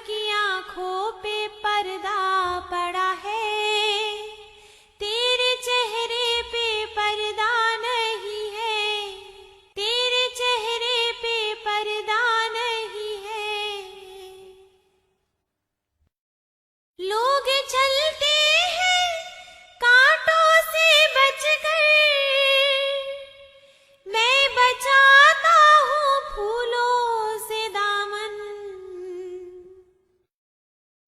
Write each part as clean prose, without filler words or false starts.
کی آنکھوں پہ پردہ پڑا ہے، تیرے چہرے پہ پردہ نہیں ہے، تیرے چہرے پہ پردہ نہیں ہے۔ لوگ چلتے ہیں کانٹوں سے بچ کر، میں بچاتا ہوں پھولوں سے دامن۔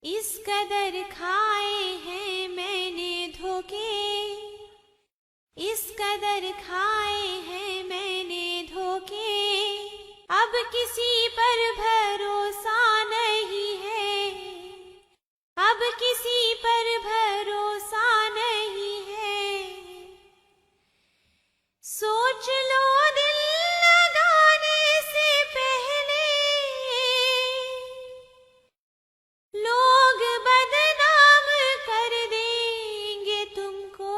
اس قدر کھائے ہیں میں نے دھوکے، اس قدر کھائے ہیں میں نے دھوکے، اب کسی پر بھروسہ نہیں ہے، اب کسی پر بھروسہ نہیں ہے۔ سوچ لو دل لگانے سے پہلے، لوگ بدنام کر دیں گے تم کو۔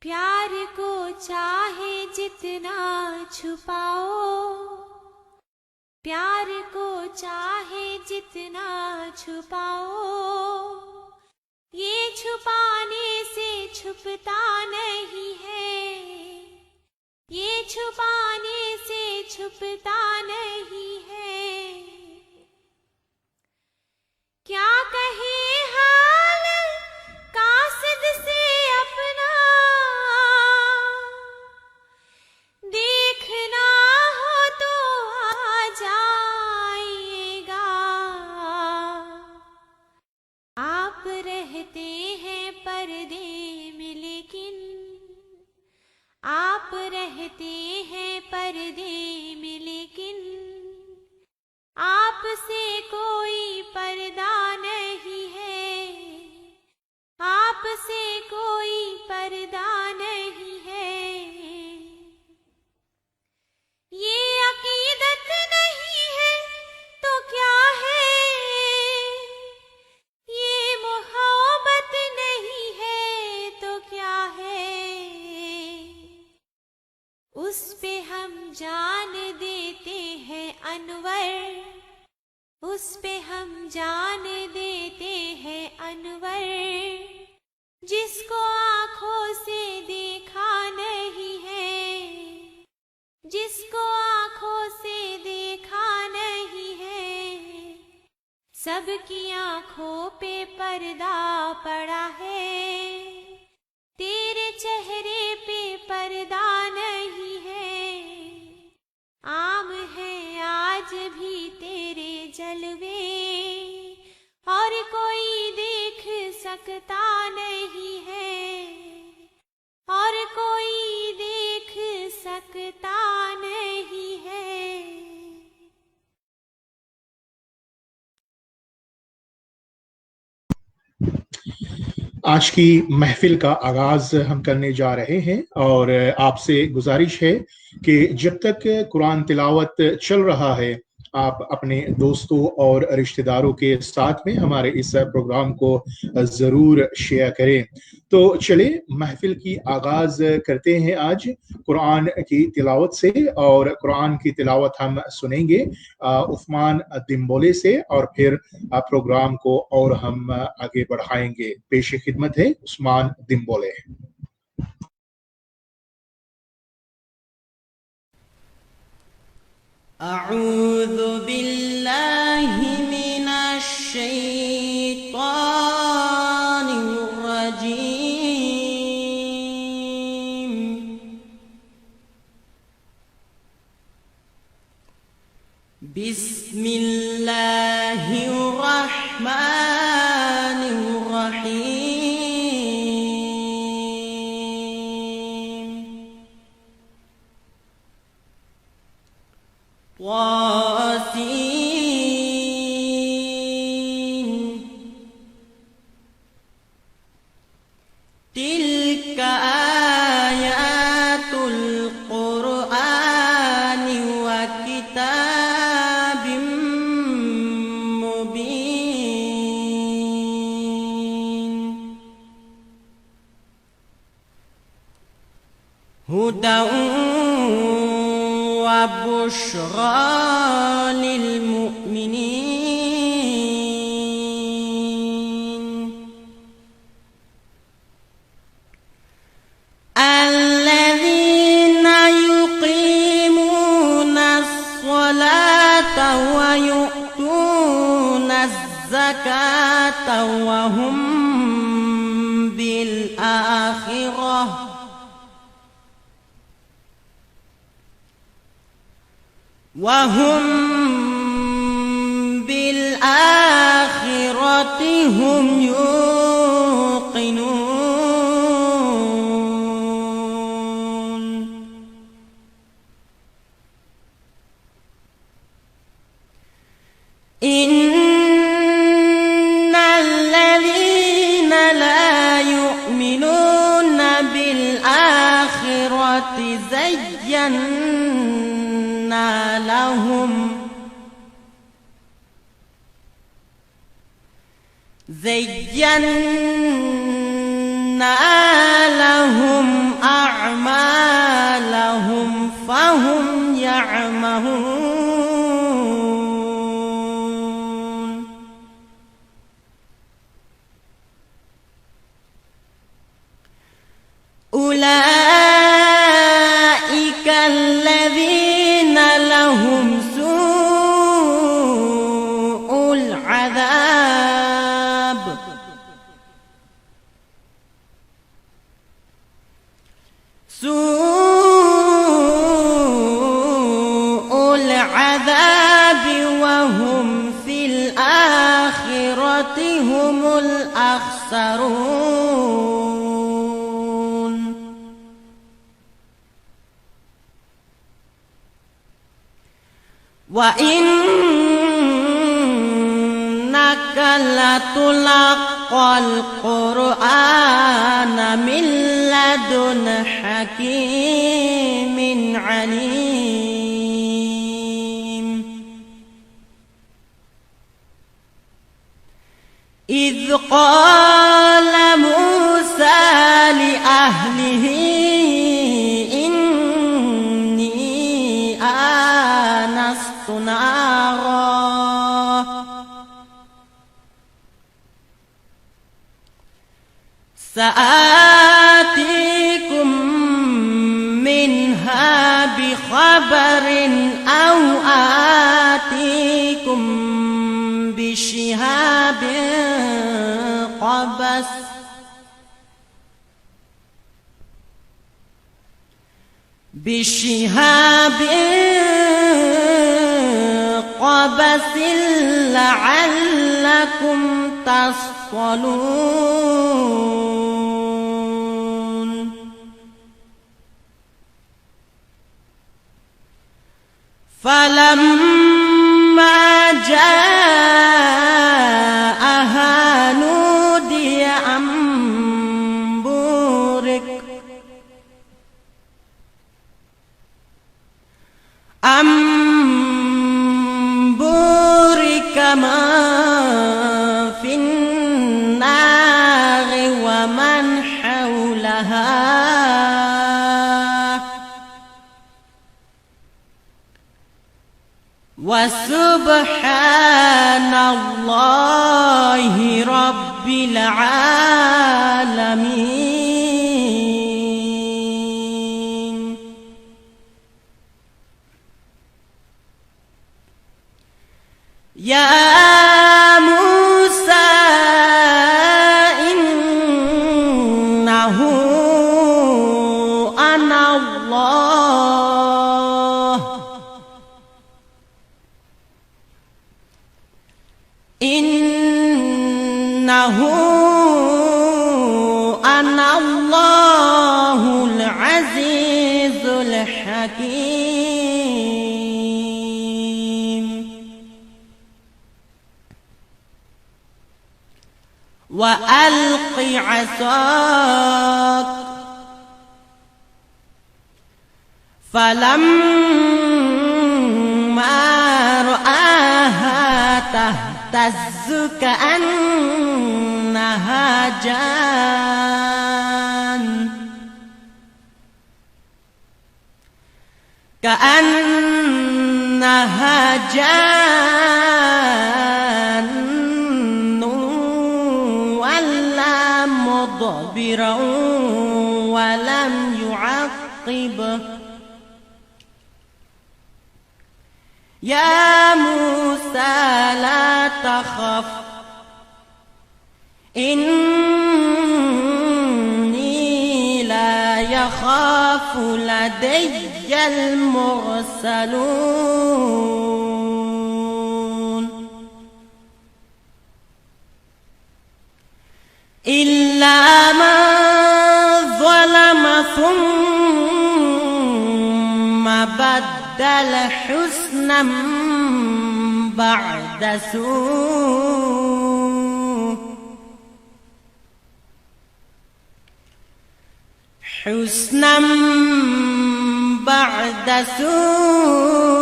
پیار کو چاہے جتنا چھپاؤ، پیار کو چاہے جتنا چھپاؤ، یہ چھپانے سے چھپتا نہیں ہے، یہ چھپانے سے چھپتا نہیں ہے۔ کیا کہے حال قاصد سے اپنا، دیکھنا ہو تو آ جائیے گا۔ آپ رہتے ہیں پردے میں لیکن، آپ رہتے ہیں پردے میں لیکن، آپ سے کوئی پردہ نہیں ہے، آپ سے کوئی پردہ نہیں ہے۔ یہ عقیدت نہیں ہے تو کیا ہے، یہ محبت نہیں ہے تو کیا ہے۔ اس پہ ہم جان دیتے ہیں انور، اس پہ ہم جان دیتے ہیں انور، جس کو آنکھوں سے دیکھا نہیں ہے، جس کو آنکھوں سے دیکھا نہیں ہے۔ سب کی آنکھوں پہ پردہ پڑا ہے، تیرے چہرے پہ پردہ نہیں ہے۔ عام ہے آج بھی تیرے جلوے، اور کوئی دیکھ سکتا نہیں ہے، اور کوئی دیکھ سکتا نہیں ہے۔ آج کی محفل کا آغاز ہم کرنے جا رہے ہیں، اور آپ سے گزارش ہے کہ جب تک قرآن تلاوت چل رہا ہے آپ اپنے دوستوں اور رشتہ داروں کے ساتھ میں ہمارے اس پروگرام کو ضرور شیئر کریں۔ تو چلے محفل کی آغاز کرتے ہیں آج قرآن کی تلاوت سے، اور قرآن کی تلاوت ہم سنیں گے عثمان دمبولے سے، اور پھر پروگرام کو اور ہم آگے بڑھائیں گے۔ پیش خدمت ہے عثمان دمبولے۔ اعوذ باللہ من الشیطان الرجیم، بسم اللہ الرحمن الرحیم۔ طاسین، تلک آیات القرآن وکتاب مبین، ھدی وبشرى للمؤمنين الذين يقيمون الصلاة ويؤتون الزكاة وهم بالآخرة هم يوقنون إن الذين لا يؤمنون بالآخرة زينا لهم أعمالهم فهم يعمهون أولئك الذين لهم سوء العذاب وهم في الآخرة هم الأخسرون وإنك لتلقى القرآن من لدن حكيم عليم إذ قال موسى لأهله إني آنست نارا سآتيكم منها بخبر أو آتيكم بشهاب قبس لعلكم تصطلون فلما جاءها نودي أن بورك من في النار ومن حولها وسبحان الله رب العالمين. يا موسى إنه أنا الله العزيز الحكيم. وألق عصاك فلما رآها تهتز كأنها كأنها جان ولا مدبرا ولم يعقب يا موسى لا تخف إني لا يخاف لدي المرسلون إلا من ظلم ثم بدل حسنا بعد سوء حسنا بعد سوء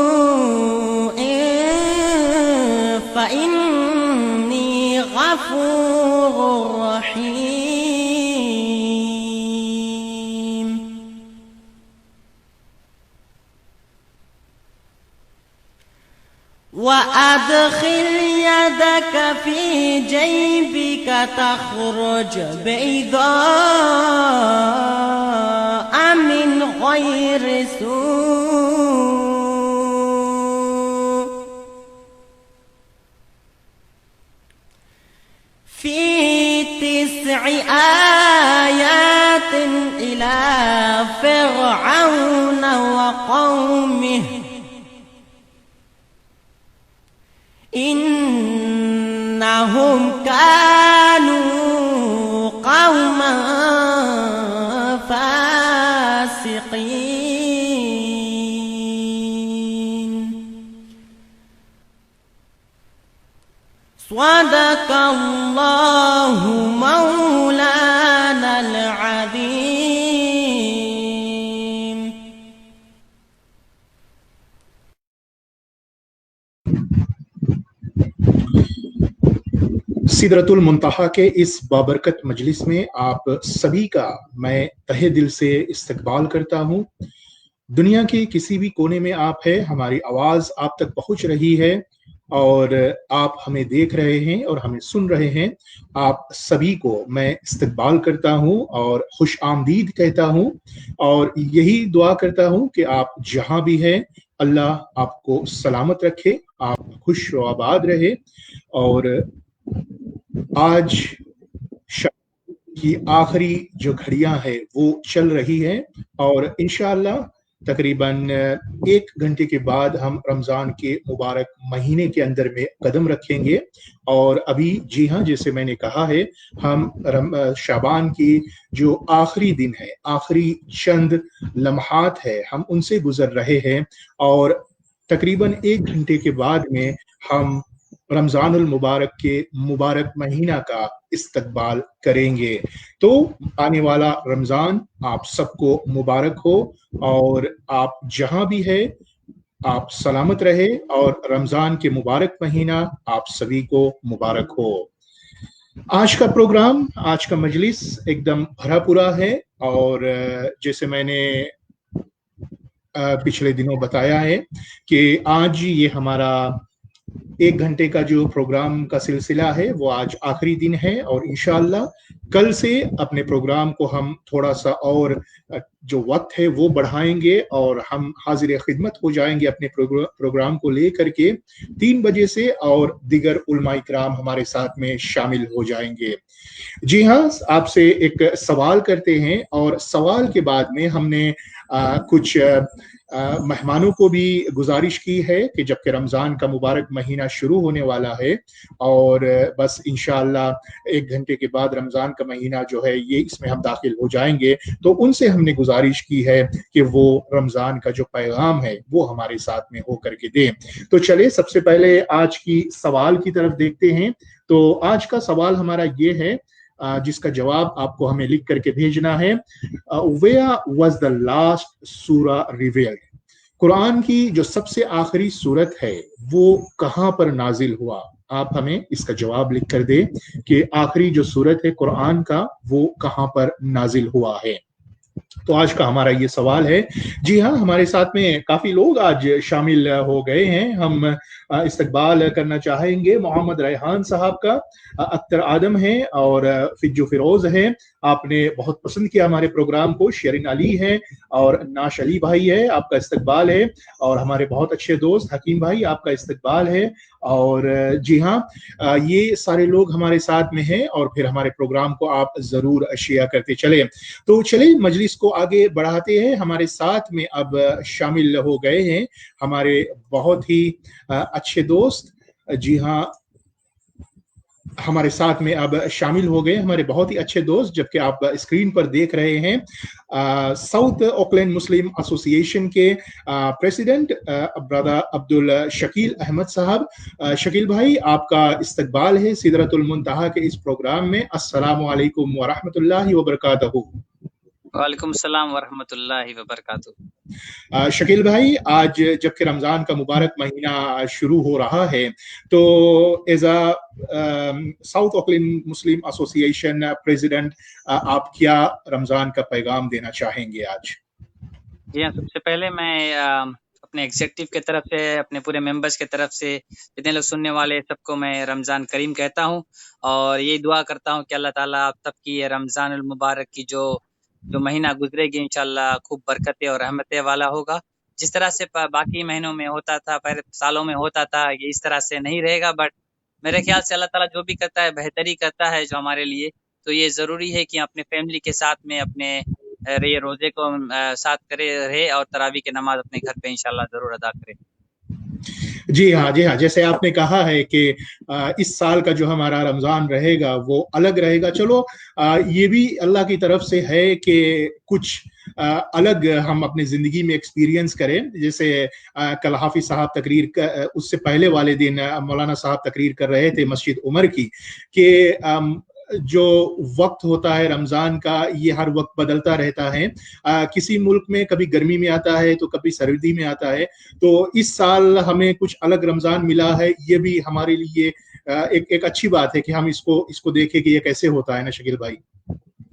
فإني غفور رحيم وأدخل يدك في جيبك تخرج بيضاء من غير سوء في 9 آيات إلى فرعون وقومه إنهم كانوا قوما فاسقين صدق الله مولانا العظيم. सिदरतुल मुंतहा के इस बाबरकत मजलिस में आप सभी का मैं तहे दिल से इस्तकबाल करता हूँ। दुनिया के किसी भी कोने में आप है, हमारी आवाज आप तक पहुंच रही है और आप हमें देख रहे हैं और हमें सुन रहे हैं। आप सभी को मैं इस्तकबाल करता हूँ और खुश आमदीद कहता हूँ और यही दुआ करता हूँ कि आप जहां भी हैं अल्लाह आपको सलामत रखे, आप खुश व आबाद रहे। और आज की आखिरी जो घड़ियां हैं वो चल रही हैं और इंशाअल्लाह तकरीबन 1 घंटे के बाद हम रमज़ान के मुबारक महीने के अंदर में कदम रखेंगे। और अभी जी हाँ, जैसे मैंने कहा है, हम शाबान की जो आखिरी दिन है, आखिरी चंद लम्हात है, हम उनसे गुजर रहे हैं और तकरीबन 1 घंटे के बाद में हम रमज़ानुल मुबारक के मुबारक महीना का इस्तकबाल करेंगे। तो आने वाला रमज़ान आप सबको मुबारक हो और आप जहां भी है आप सलामत रहे और रमज़ान के मुबारक महीना आप सभी को मुबारक हो। आज का प्रोग्राम, आज का मजलिस एकदम भरा पूरा है और जैसे मैंने पिछले दिनों बताया है कि आज ये हमारा 1 घंटे का जो प्रोग्राम का सिलसिला है वो आज आखिरी दिन है और इंशाअल्लाह कल से अपने प्रोग्राम को हम थोड़ा सा और जो वक्त है वो बढ़ाएंगे और हम हाजिर खिदमत हो जाएंगे अपने प्रोग्राम को लेकर के 3 बजे से और दिगर उलमा इकराम हमारे साथ में शामिल हो जाएंगे। जी हाँ, आपसे एक सवाल करते हैं और सवाल के बाद में हमने कुछ मेहमानों को भी गुजारिश की है कि जबकि रमज़ान का मुबारक महीना शुरू होने वाला है और बस इंशाअल्लाह 1 घंटे के बाद रमज़ान का महीना जो है ये इसमें हम दाखिल हो जाएंगे, तो उनसे हमने गुजारिश की है कि वो रमज़ान का जो पैगाम है वो हमारे साथ में हो करके दें। तो चले सबसे पहले आज की सवाल की तरफ देखते हैं। तो आज का सवाल हमारा ये है जिसका जवाब आपको हमें लिख करके भेजना है। Where was the last सूरा रिवील्ड? कुरान की जो सबसे आखिरी सूरत है वो कहां पर नाजिल हुआ? आप हमें इसका जवाब लिख कर दे कि आखिरी जो सूरत है कुरान का वो कहां पर नाजिल हुआ है। तो आज का हमारा ये सवाल है। जी हाँ, हमारे साथ में काफी लोग आज शामिल हो गए हैं। हम इस्तकबाल करना चाहेंगे मोहम्मद रेहान साहब का, अख्तर आदम है और फिज्जू फिरोज है। आपने बहुत पसंद किया हमारे प्रोग्राम को। शेरिन अली है और नाश अली भाई है, आपका इस्तकबाल है। और हमारे बहुत अच्छे दोस्त हकीम भाई, आपका इस्तकबाल है। और जी हाँ, ये सारे लोग हमारे साथ में हैं और फिर हमारे प्रोग्राम को आप जरूर शेयर करते चले। तो चलिए मजलिस को आगे बढ़ाते हैं। हमारे साथ में अब शामिल हो गए हैं हमारे बहुत ही अच्छे दोस्त। जी हाँ, हमारे साथ में अब शामिल हो गए हमारे बहुत ही अच्छे दोस्त, जबकि आप स्क्रीन पर देख रहे हैं साउथ ऑकलैंड मुस्लिम एसोसिएशन के प्रेसिडेंट ब्रदर अब्दुल शकील अहमद साहब। शकील भाई, आपका इस्तकबाल है सिदरतुल मुंतहा के इस प्रोग्राम में। अस्सलामु अलैकुम व रहमतुल्लाहि व बरकातहू। वालेकुम सलाम वरहमतुल्लाहि वबरकातुहू। शकील भाई, आज जबकि रमजान का मुबारक महीना शुरू हो रहा है, तो as a south Auckland Muslim association president आप क्या रमजान का पैगाम देना चाहेंगे आज? जी हाँ, सबसे पहले मैं अपने एग्जीक्यूटिव की तरफ से, अपने पूरे मेंबर्स की तरफ से, जितने लोग सुनने वाले सबको मैं रमज़ान करीम कहता हूँ और ये दुआ करता हूँ कि अल्लाह ताला आप सबकी ये रमज़ानुल मुबारक की जो महीना गुजरेगी इंशाल्लाह खूब बरकतें और रहमतें वाला होगा। जिस तरह से बाकी महीनों में होता था, पहले सालों में होता था, ये इस तरह से नहीं रहेगा। बट मेरे ख्याल से अल्लाह ताला जो भी करता है बेहतरी करता है जो हमारे लिए। तो ये ज़रूरी है कि अपने फैमिली के साथ में अपने ये रोजे को साथ करे रहे और तरावी की नमाज अपने घर पे इंशाल्लाह जरूर अदा करे। जी हाँ, जी हाँ, जैसे आपने कहा है कि इस साल का जो हमारा रमजान रहेगा वो अलग रहेगा। चलो ये भी अल्लाह की तरफ से है कि कुछ अलग हम अपनी जिंदगी में एक्सपीरियंस करें। जैसे कल हाफिज साहब तकरीर उससे पहले वाले दिन मौलाना साहब तकरीर कर रहे थे मस्जिद उमर की, कि जो वक्त होता है रमजान का ये हर वक्त बदलता रहता है। किसी मुल्क में कभी गर्मी में आता है तो कभी सर्दी में आता है। तो इस साल हमें कुछ अलग रमजान मिला है, ये भी हमारे लिए एक अच्छी बात है कि हम इसको देखें कि ये कैसे होता है ना शकील भाई।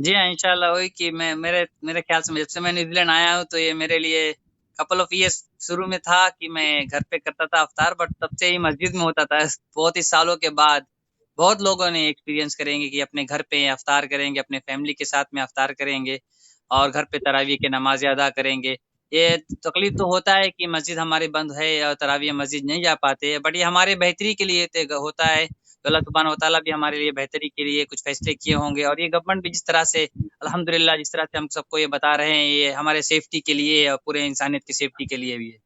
जी हाँ, इंशाल्लाह वही कि मैं मेरे ख्याल से जब से मैं न्यूजीलैंड आया हूँ तो ये मेरे लिए कपल ऑफ ईयर्स शुरू में था कि मैं घर पे करता था अफ्तार, बट तब से ही मस्जिद में होता था। बहुत ही सालों के बाद बहुत लोगों ने एक्सपीरियंस करेंगे कि अपने घर पे अफ्तार करेंगे, अपने फैमिली के साथ में अफ्तार करेंगे और घर पे तरावी के नमाज़ें अदा करेंगे। ये तकलीफ तो होता है कि मस्जिद हमारी बंद है और तरावी मस्जिद नहीं जा पाते, बट ये हमारे बेहतरी के लिए होता है। तो अल्लाह सुब्हानहू व तआला भी हमारे लिए बेहतरी के लिए कुछ फैसले किए होंगे और ये गवर्नमेंट भी जिस तरह से अल्हम्दुलिल्लाह जिस तरह से हम सबको ये बता रहे हैं, ये हमारे सेफ्टी के लिए और पूरे इंसानियत की सेफ्टी के लिए भी है।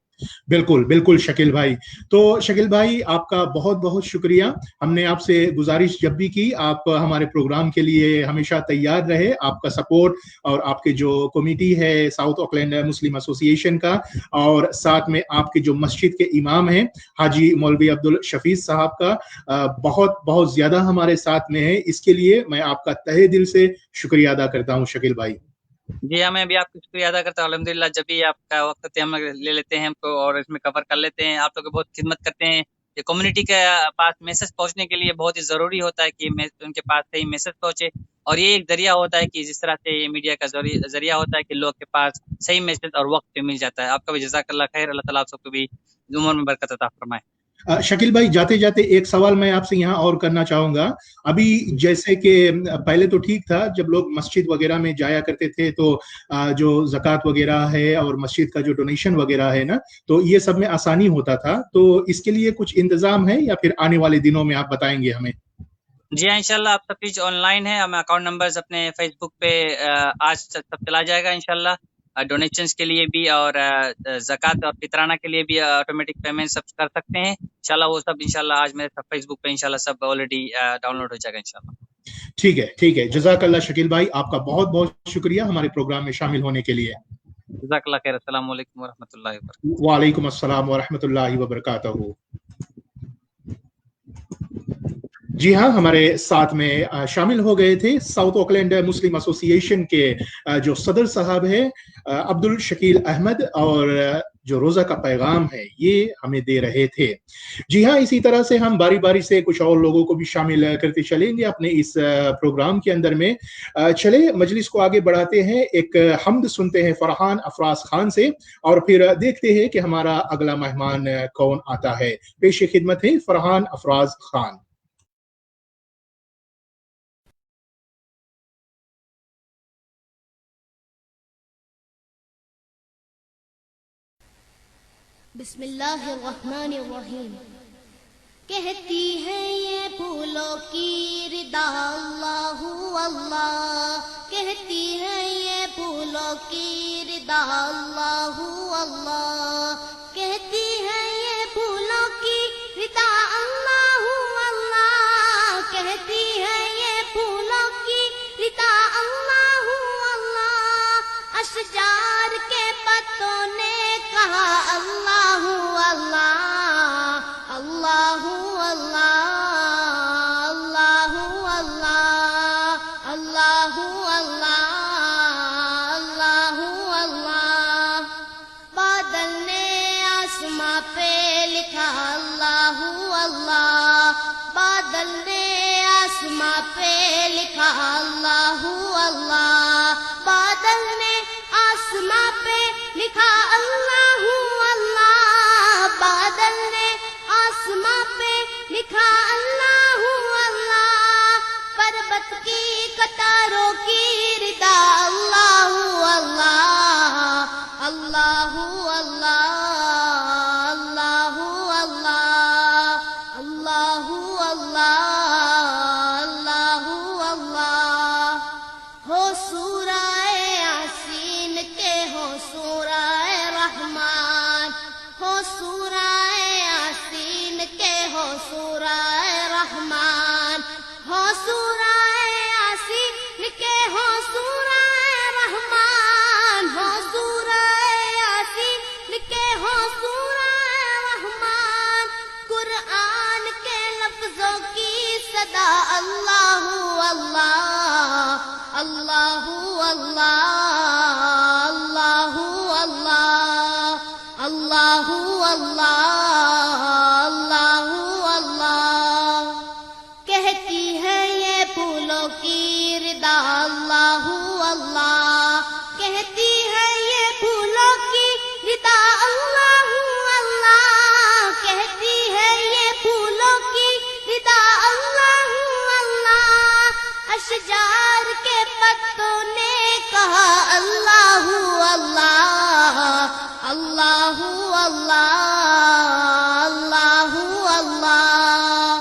बिल्कुल बिल्कुल शकील भाई। तो शकील भाई, आपका बहुत बहुत शुक्रिया। हमने आपसे गुजारिश जब भी की, आप हमारे प्रोग्राम के लिए हमेशा तैयार रहे। आपका सपोर्ट और आपके जो कमेटी है साउथ ऑकलैंड मुस्लिम एसोसिएशन का, और साथ में आपके जो मस्जिद के इमाम हैं हाजी मौलवी अब्दुल शफीज साहब का बहुत बहुत ज्यादा हमारे साथ में है। इसके लिए मैं आपका तहे दिल से शुक्रिया अदा करता हूँ शकील भाई। जी हाँ, मैं भी आपको शुक्रिया अदा करता हूँ। अल्हम्दुलिल्लाह जब भी आपका वक्त हम ले लेते हैं हमको और इसमें कवर कर लेते हैं। आप लोग बहुत खिदमत करते हैं। ये कम्युनिटी के पास मैसेज पहुंचने के लिए बहुत ही ज़रूरी होता है कि उनके पास सही मैसेज पहुंचे, और ये एक जरिया होता है कि जिस तरह से ये मीडिया का जरिया होता है कि लोग के पास सही मैसेज और वक्त पे मिल जाता है। आपका भी जज़ाकल्लाह खैर। अल्लाह ताला आप सबको भी उम्र में बरकत अता फरमाए। शकील भाई, जाते जाते एक सवाल मैं आपसे यहाँ और करना चाहूंगा। अभी जैसे कि पहले तो ठीक था, जब लोग मस्जिद वगैरह में जाया करते थे तो जो ज़कात वगैरह है और मस्जिद का जो डोनेशन वगैरह है ना, तो ये सब में आसानी होता था। तो इसके लिए कुछ इंतजाम है या फिर आने वाले दिनों में आप बताएंगे हमें? जी हाँ, इंशाल्लाह आप सब चीज ऑनलाइन है। हम अकाउंट नंबर्स अपने फेसबुक पे आज सब चला जाएगा इंशाल्लाह। डोनेशंस के लिए भी और ज़कात और फितराना के लिए भी ऑटोमेटिक पेमेंट सब कर सकते हैं इंशाल्लाह। वो सब इंशाल्लाह आज मेरे फेसबुक पे इंशाल्लाह सब ऑलरेडी डाउनलोड हो जाएगा इंशाल्लाह। ठीक है, ठीक है। जज़ाकल्लाह शकील भाई, आपका बहुत बहुत शुक्रिया हमारे प्रोग्राम में शामिल होने के लिए। जज़ाकल्लाह खैर। अस्सलाम वालेकुम व रहमतुल्लाहि व बरकातहू। वालेकुम अस्सलाम व रहमतुल्लाहि व बरकातहू। जी हाँ, हमारे साथ में शामिल हो गए थे साउथ ऑकलैंड मुस्लिम एसोसिएशन के जो सदर साहब है अब्दुल शकील अहमद, और जो रोजा का पैगाम है ये हमें दे रहे थे। जी हाँ, इसी तरह से हम बारी बारी से कुछ और लोगों को भी शामिल करते चलेंगे अपने इस प्रोग्राम के अंदर में। चले मजलिस को आगे बढ़ाते हैं, एक हम्द सुनते हैं फरहान अफराज खान से और फिर देखते हैं कि हमारा अगला मेहमान कौन आता है। पेश खिदमत है फरहान अफराज खान। बिस्मिल्लाहिर्रहमानिर्रहीम। कहती है ये फूलों की रिदा अल्लाहु अल्लाह, कहती है ये फूलों की रिदा अल्लाहु अल्लाह, कहती है ये फूलों की रिदा अल्लाहु अल्लाह, कहती है ये फूलों की रिदा अल्लाहु अल्लाह। अशजार के पत्तों ने कहा अल्लाहु अल्लाह, अल्लाहु अल्लाह, अल्लाहु अल्लाह, अल्लाहु अल्लाह, अल्लाहु अल्लाह। बादल ने आसमां पे लिखा अल्लाहु अल्लाह, बादल ने आसमां पे लिखा अल्लाहु अल्लाह, बादल ने आसमां पे लिखा अल्लाहु अल्लाह, बादल ने आसमां पे लिखा अल्लाहु अल्लाह। पर्वत की कतारों की रिदा अल्लाहु अल्लाह, अल्लाहु अल्लाह, अल्लाहु अल्लाह, अल्लाहु अल्लाह, अल्लाहु अल्लाह। हो सूरह यासीन के हो सूरह रहमान, हो सूरह यासीन के हो सूरह रहमान, हो सूरह यासीन के हो सूरह रहमान, हो सूरह यासीन के हो सूरह रहमान। कुरान के लफ्जों की सदा अल्लाहु अल्लाह, अल्लाहु अल्लाह, अल्लाहु अल्लाह, अल्लाहु अल्लाह, अल्लाहु अल्लाह। कहती है ये फूलों की रिदा अल्लाहु अल्लाह, कहती है ये फूलों की रिदा अल्लाहु अल्लाह, कहती है ये फूलों की रिदा अल्लाहु अल्लाह। अशजार के पत्तों ने कहा अल्लाहु अल्लाह, अल्लाहु अल्लाह, अल्लाहु अल्लाह,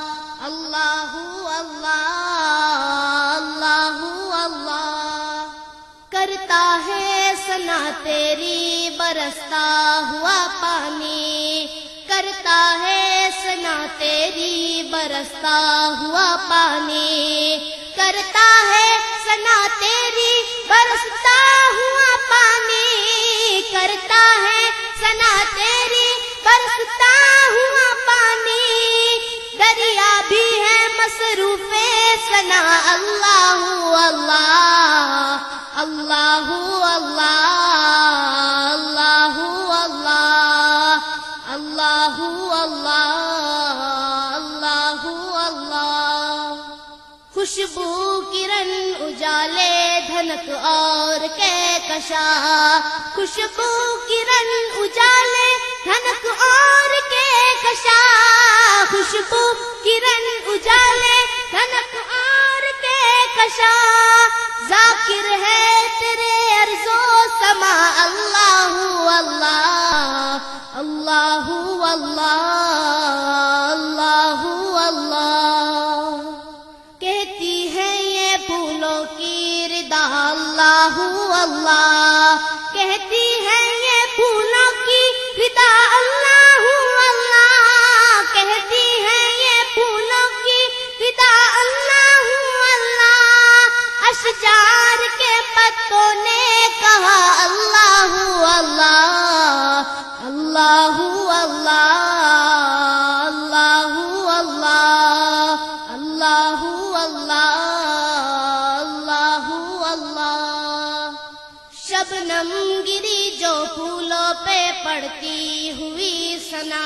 अल्लाहु अल्लाह, अल्लाहु अल्लाह। करता है सना तेरी बरसता हुआ पानी, करता है सना तेरी बरसता हुआ पानी, करता है सना तेरी बरसता हुआ पानी, करता है सना तेरी बरसता हुआ पानी। दरिया भी है मसरूफे सना अल्लाहु अल्लाह, अल्लाहु अल्लाह, अल्लाहु अल्लाह, अल्लाहु अल्लाह, अल्लाहु अल्लाह। खुशबू किरण उजाले धनक और कहकशा, खुशबू किरण उजाले धनक और कहकशा, खुशबू किरण उजाले धनक और कहकशा। जाकिर है तेरे अर्ज़ो समा अल्लाहु अल्लाह, अल्लाहु अल्लाह, अल्लाहु अल्लाह। कहती है ये फूलों की रिदा अल्लाहु अल्लाह, कहती है ये फूलों की रिदा अल्लाहु अल्लाह, कहती है ये फूलों की रिदा अल्लाहु अल्लाह। अशजार के पत्तों ने कहा अल्लाहु अल्लाह, अल्लाहु अल्लाह, अल्लाहु अल्लाह, अल्लाहु अल्लाह, अल्लाहु अल्लाह। शबनम गिरी जो फूलों پہ پڑتی ہوئی ثنا،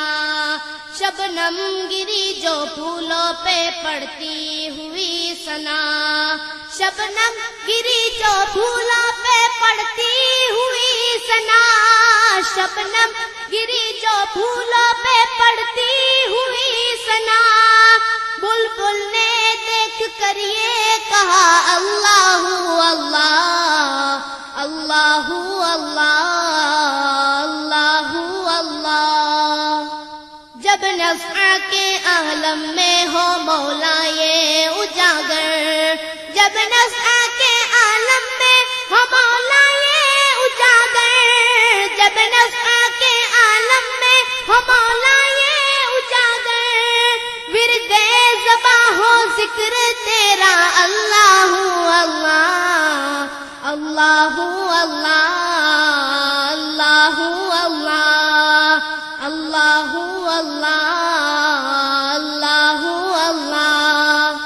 شبنم گری جو پھولوں پہ پڑتی ہوئی ثنا، شبنم گری جو پھولوں پہ پڑتی ہوئی ثنا، شبنم گری جو پھولوں پہ پڑتی ہوئی ثنا، بلبل نے دیکھ کر یہ کہا اللہ اللہ اللہ اللہ اللہ اللہ، جب نفع کے عالم میں ہو مولا یہ اجاگر، جب نفع کے عالم میں ہو مولا یہ اجاگر، جب نفع کے عالم میں ہو مولا یہ اجاگر، ورد زباں ہو ذکر تیرا اللہ اللہ اللہ اللہ اللہ اللہ اللہ اللہ اللہ،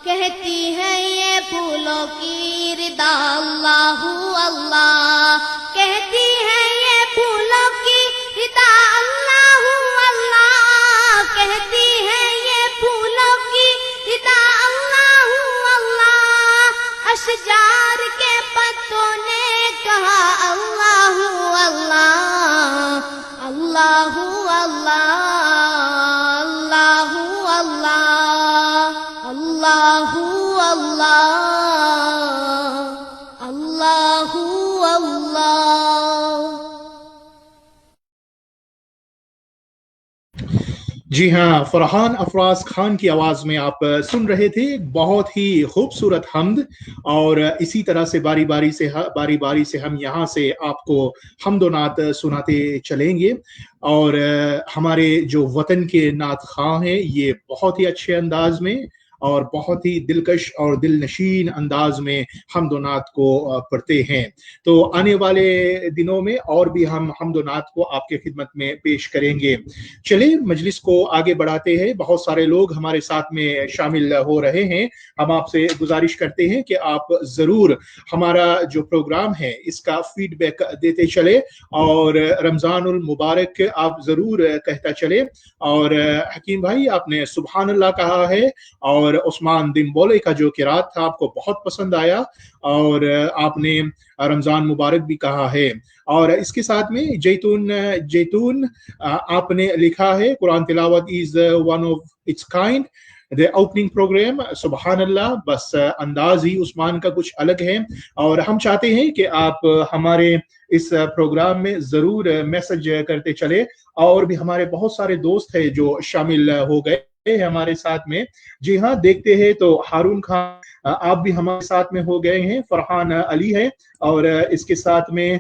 کہتی ہے یہ پھولوں کی ردا اللہ اللہ، کہتی ہے یہ پھولوں کی ردا اللہ اللہ، کہتی ہے یہ پھولوں کی ردا اللہ اللہ، اشجار کے پتوں نے کہا اللہ اللہ اللہ اللہ اللہ اللہ اللہ اللہ اللہ۔ جی ہاں، فرحان افراز خان کی آواز میں آپ سن رہے تھے بہت ہی خوبصورت حمد، اور اسی طرح سے باری باری سے ہم یہاں سے آپ کو حمد و نعت سناتے چلیں گے، اور ہمارے جو وطن کے نعت خواں ہیں یہ بہت ہی اچھے انداز میں اور بہت ہی دلکش اور دل نشین انداز میں حمد و نعت کو پڑھتے ہیں، تو آنے والے دنوں میں اور بھی ہم حمد و نعت کو آپ کے خدمت میں پیش کریں گے۔ چلیں مجلس کو آگے بڑھاتے ہیں، بہت سارے لوگ ہمارے ساتھ میں شامل ہو رہے ہیں، ہم آپ سے گزارش کرتے ہیں کہ آپ ضرور ہمارا جو پروگرام ہے اس کا فیڈ بیک دیتے چلے، اور رمضان المبارک آپ ضرور کہتا چلے، اور حکیم بھائی آپ نے سبحان اللہ کہا ہے، اور عثمان دمبولے کا جو قرات تھا آپ کو بہت پسند آیا، اور آپ نے رمضان مبارک بھی کہا ہے، اور اس کے ساتھ میں جیتون آپ نے لکھا ہے قرآن تلاوت is one of its kind the opening program، سبحان اللہ، بس انداز ہی عثمان کا کچھ الگ ہے، اور ہم چاہتے ہیں کہ آپ ہمارے اس پروگرام میں ضرور میسج کرتے چلے، اور بھی ہمارے بہت سارے دوست ہیں جو شامل ہو گئے ہمارے ساتھ میں۔ جی ہاں، دیکھتے ہیں تو ہارون خان آپ بھی ہمارے ساتھ میں ہو گئے ہیں، فرحان علی ہے، اور اس کے ساتھ میں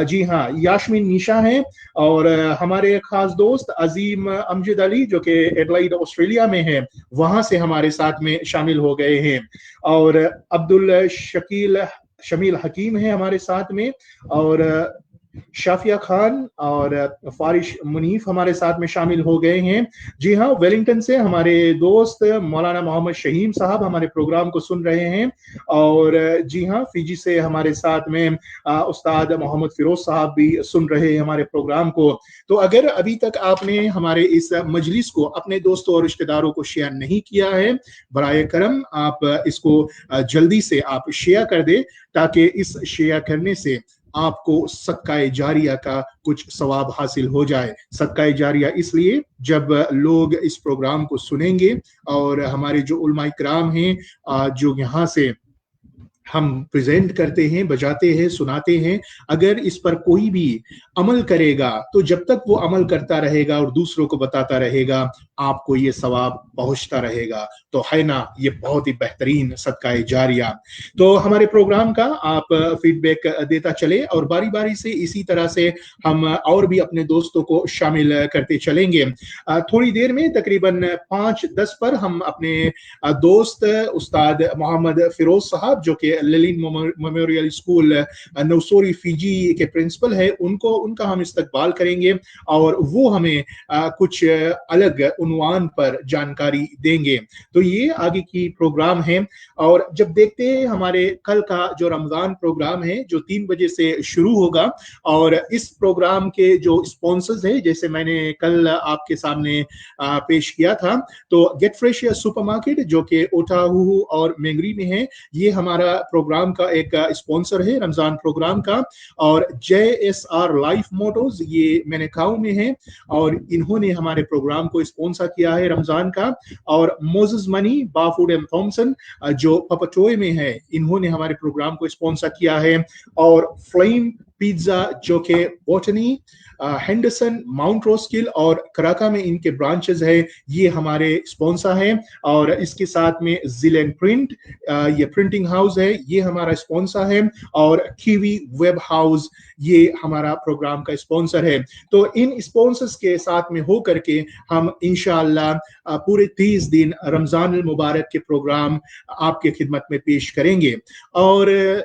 جی ہاں یاسمین نیشا ہیں، اور ہمارے خاص دوست عظیم امجد علی جو کہ ایڈلائیڈ آسٹریلیا میں ہیں وہاں سے ہمارے ساتھ میں شامل ہو گئے ہیں، اور عبدالشکیل شمیل حکیم ہیں ہمارے ساتھ میں، اور شافیہ خان اور فارش منیف ہمارے ساتھ میں شامل ہو گئے ہیں۔ جی ہاں، ویلنگٹن سے ہمارے دوست مولانا محمد شہیم صاحب ہمارے پروگرام کو سن رہے ہیں، اور جی ہاں فیجی سے ہمارے ساتھ میں استاد محمد فیروز صاحب بھی سن رہے ہیں ہمارے پروگرام کو۔ تو اگر ابھی تک آپ نے ہمارے اس مجلس کو اپنے دوستوں اور رشتہ داروں کو شیئر نہیں کیا ہے، برائے کرم آپ اس کو جلدی سے آپ شیئر کر دیں، تاکہ اس شیئر کرنے سے آپ کو صدقہ جاریہ کا کچھ ثواب حاصل ہو جائے۔ صدقہ جاریہ اس لیے جب لوگ اس پروگرام کو سنیں گے، اور ہمارے جو علماء کرام ہیں جو یہاں سے ہم پریزنٹ کرتے ہیں، بجاتے ہیں، سناتے ہیں، اگر اس پر کوئی بھی عمل کرے گا تو جب تک وہ عمل کرتا رہے گا اور دوسروں کو بتاتا رہے گا، آپ کو یہ ثواب پہنچتا رہے گا، تو ہے نا یہ بہت ہی بہترین صدقہ جاریہ۔ تو ہمارے پروگرام کا آپ فیڈ بیک دیتا چلے، اور باری باری سے اسی طرح سے ہم اور بھی اپنے دوستوں کو شامل کرتے چلیں گے۔ تھوڑی دیر میں تقریباً 5:10 پر ہم اپنے دوست استاد محمد فیروز صاحب جو کہ लेलिन मेमोरियल स्कूल नौसोरी फिजी के प्रिंसिपल है, उनका हम इस्तकबाल करेंगे और वो हमें कुछ अलग उन्वान पर जानकारी देंगे। तो ये आगे की प्रोग्राम है। और जब देखते हैं हमारे कल का जो रमजान प्रोग्राम है जो 3 बजे से शुरू होगा, और इस प्रोग्राम के जो स्पॉन्सर्स है जैसे मैंने कल आपके सामने पेश किया था, तो गेट फ्रेश सुपरमार्केट जो कि ओटाहू और मेंगरी में है, ये हमारा प्रोग्राम का एक स्पॉन्सर है रमजान प्रोग्राम का। और JSR लाइफ मोटोज ये मैनेकाउ में है और इन्होंने हमारे प्रोग्राम को स्पॉन्सर किया है रमजान का। और मोजेस मनी बाफूड एंड थॉमसन जो पपटोय में है, इन्होंने हमारे प्रोग्राम को स्पॉन्सर किया है। और फ्लेम पिज्जा जो कि बॉटनी, हेंडरसन, माउंट रोस्किल और कराका में इनके ब्रांचेस है, ये हमारे स्पॉन्सर हैं। और इसके साथ में जिलेन प्रिंट, ये प्रिंटिंग हाउस है, ये हमारा स्पॉन्सर है। और कीवी वेब हाउस ये हमारा प्रोग्राम का स्पॉन्सर है। तो इन स्पॉन्सर्स के साथ में हो करके हम इंशाअल्लाह पूरे 30 दिन रमजान मुबारक के प्रोग्राम आपके खिदमत में पेश करेंगे। और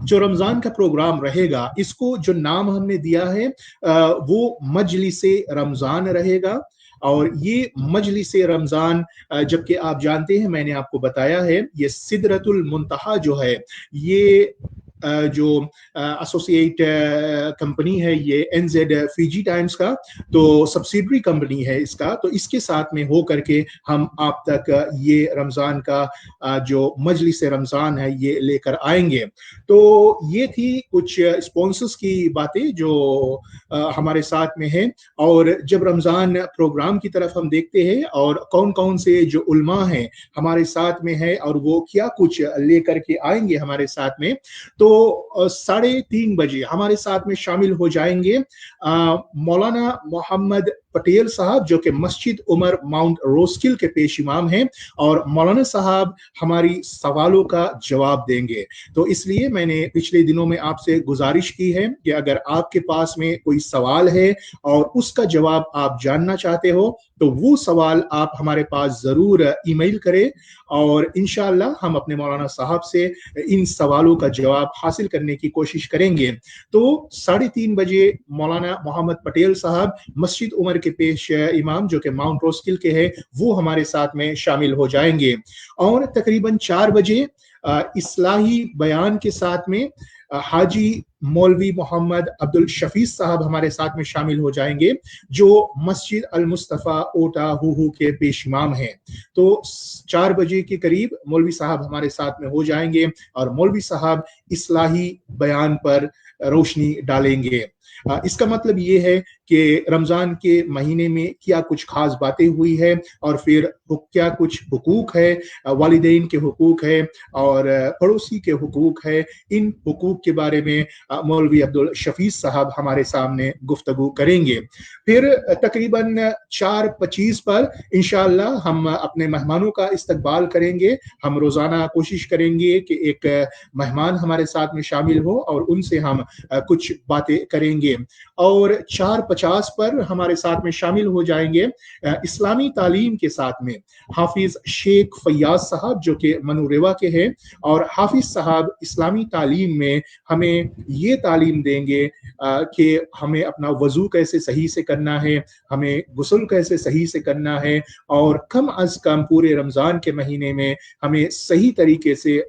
जो रमजान का प्रोग्राम रहेगा, इसको जो नाम हमने दिया है वो मजलिसे रमजान रहेगा। और ये मजलिसे रमजान, जबकि आप जानते हैं मैंने आपको बताया है ये सिदरतुल मुंतहा जो है, ये जो एसोसिएट कंपनी है ये NZ फिजी टाइम्स का तो सब्सिडरी कंपनी है इसका, तो इसके साथ में हो करके हम आप तक ये रमजान का जो मजलिस रमजान है ये लेकर आएंगे। तो ये थी कुछ स्पॉन्सर्स की बातें जो हमारे साथ में है। और जब रमजान प्रोग्राम की तरफ हम देखते हैं और कौन कौन से जो उल्मा हैं हमारे साथ में है और वो क्या कुछ लेकर के आएंगे हमारे साथ में, तो 3:30 बजे हमारे साथ में शामिल हो जाएंगे मौलाना मोहम्मद पटेल साहब जो कि मस्जिद उमर माउंट रोस्किल के पेश इमाम हैं। और मौलाना साहब हमारी सवालों का जवाब देंगे। तो इसलिए मैंने पिछले दिनों में आपसे गुजारिश की है कि अगर आपके पास में कोई सवाल है और उसका जवाब आप जानना चाहते हो तो वो सवाल आप हमारे पास जरूर ईमेल करें और इंशाअल्लाह हम अपने मौलाना साहब से इन सवालों का जवाब हासिल करने की कोशिश करेंगे। तो 3:30 बजे मौलाना मोहम्मद पटेल साहब मस्जिद उमर के पेश इमाम जो कि माउंट रोस्किल के हैं, वो हमारे साथ में शामिल हो जाएंगे। और तकरीबन 4 बजे इस्लाही बयान के साथ में हाजी मौलवी मोहम्मद अब्दुल शफीस साहब हमारे साथ में शामिल हो जाएंगे जो मस्जिद अल मुस्तफ़ा ओटाहू के पेश इमाम हैं। तो 4 बजे के करीब मौलवी साहब हमारे साथ में हो जाएंगे और मौलवी साहब इस्लाही बयान पर रोशनी डालेंगे। इसका मतलब ये है कि रमजान के महीने में क्या कुछ खास बातें हुई है और फिर क्या कुछ हुकूक है, वालिदैन के हुकूक है और पड़ोसी के हुकूक है। इन हुकूक के बारे में मौलवी अब्दुल शफीस साहब हमारे सामने गुफ्तगू करेंगे। फिर तकरीबन 4:25 पर इंशाअल्लाह हम अपने मेहमानों का इस्तकबाल करेंगे। हम रोजाना कोशिश करेंगे कि एक मेहमान हमारे साथ में शामिल हो और उनसे हम कुछ बातें करेंगे। और 4:50 पर हमारे साथ में शामिल हो जाएंगे इस्लामी तालीम के साथ में हाफिज शेख फैयाज साहब जो कि मनुरेवा के हैं। और हाफिज साहब इस्लामी तालीम में हमें ये तालीम देंगे कि हमें अपना वजू कैसे सही से करना है, हमें गुस्ल कैसे सही से करना है और कम अज कम पूरे रमजान के महीने में हमें सही तरीके से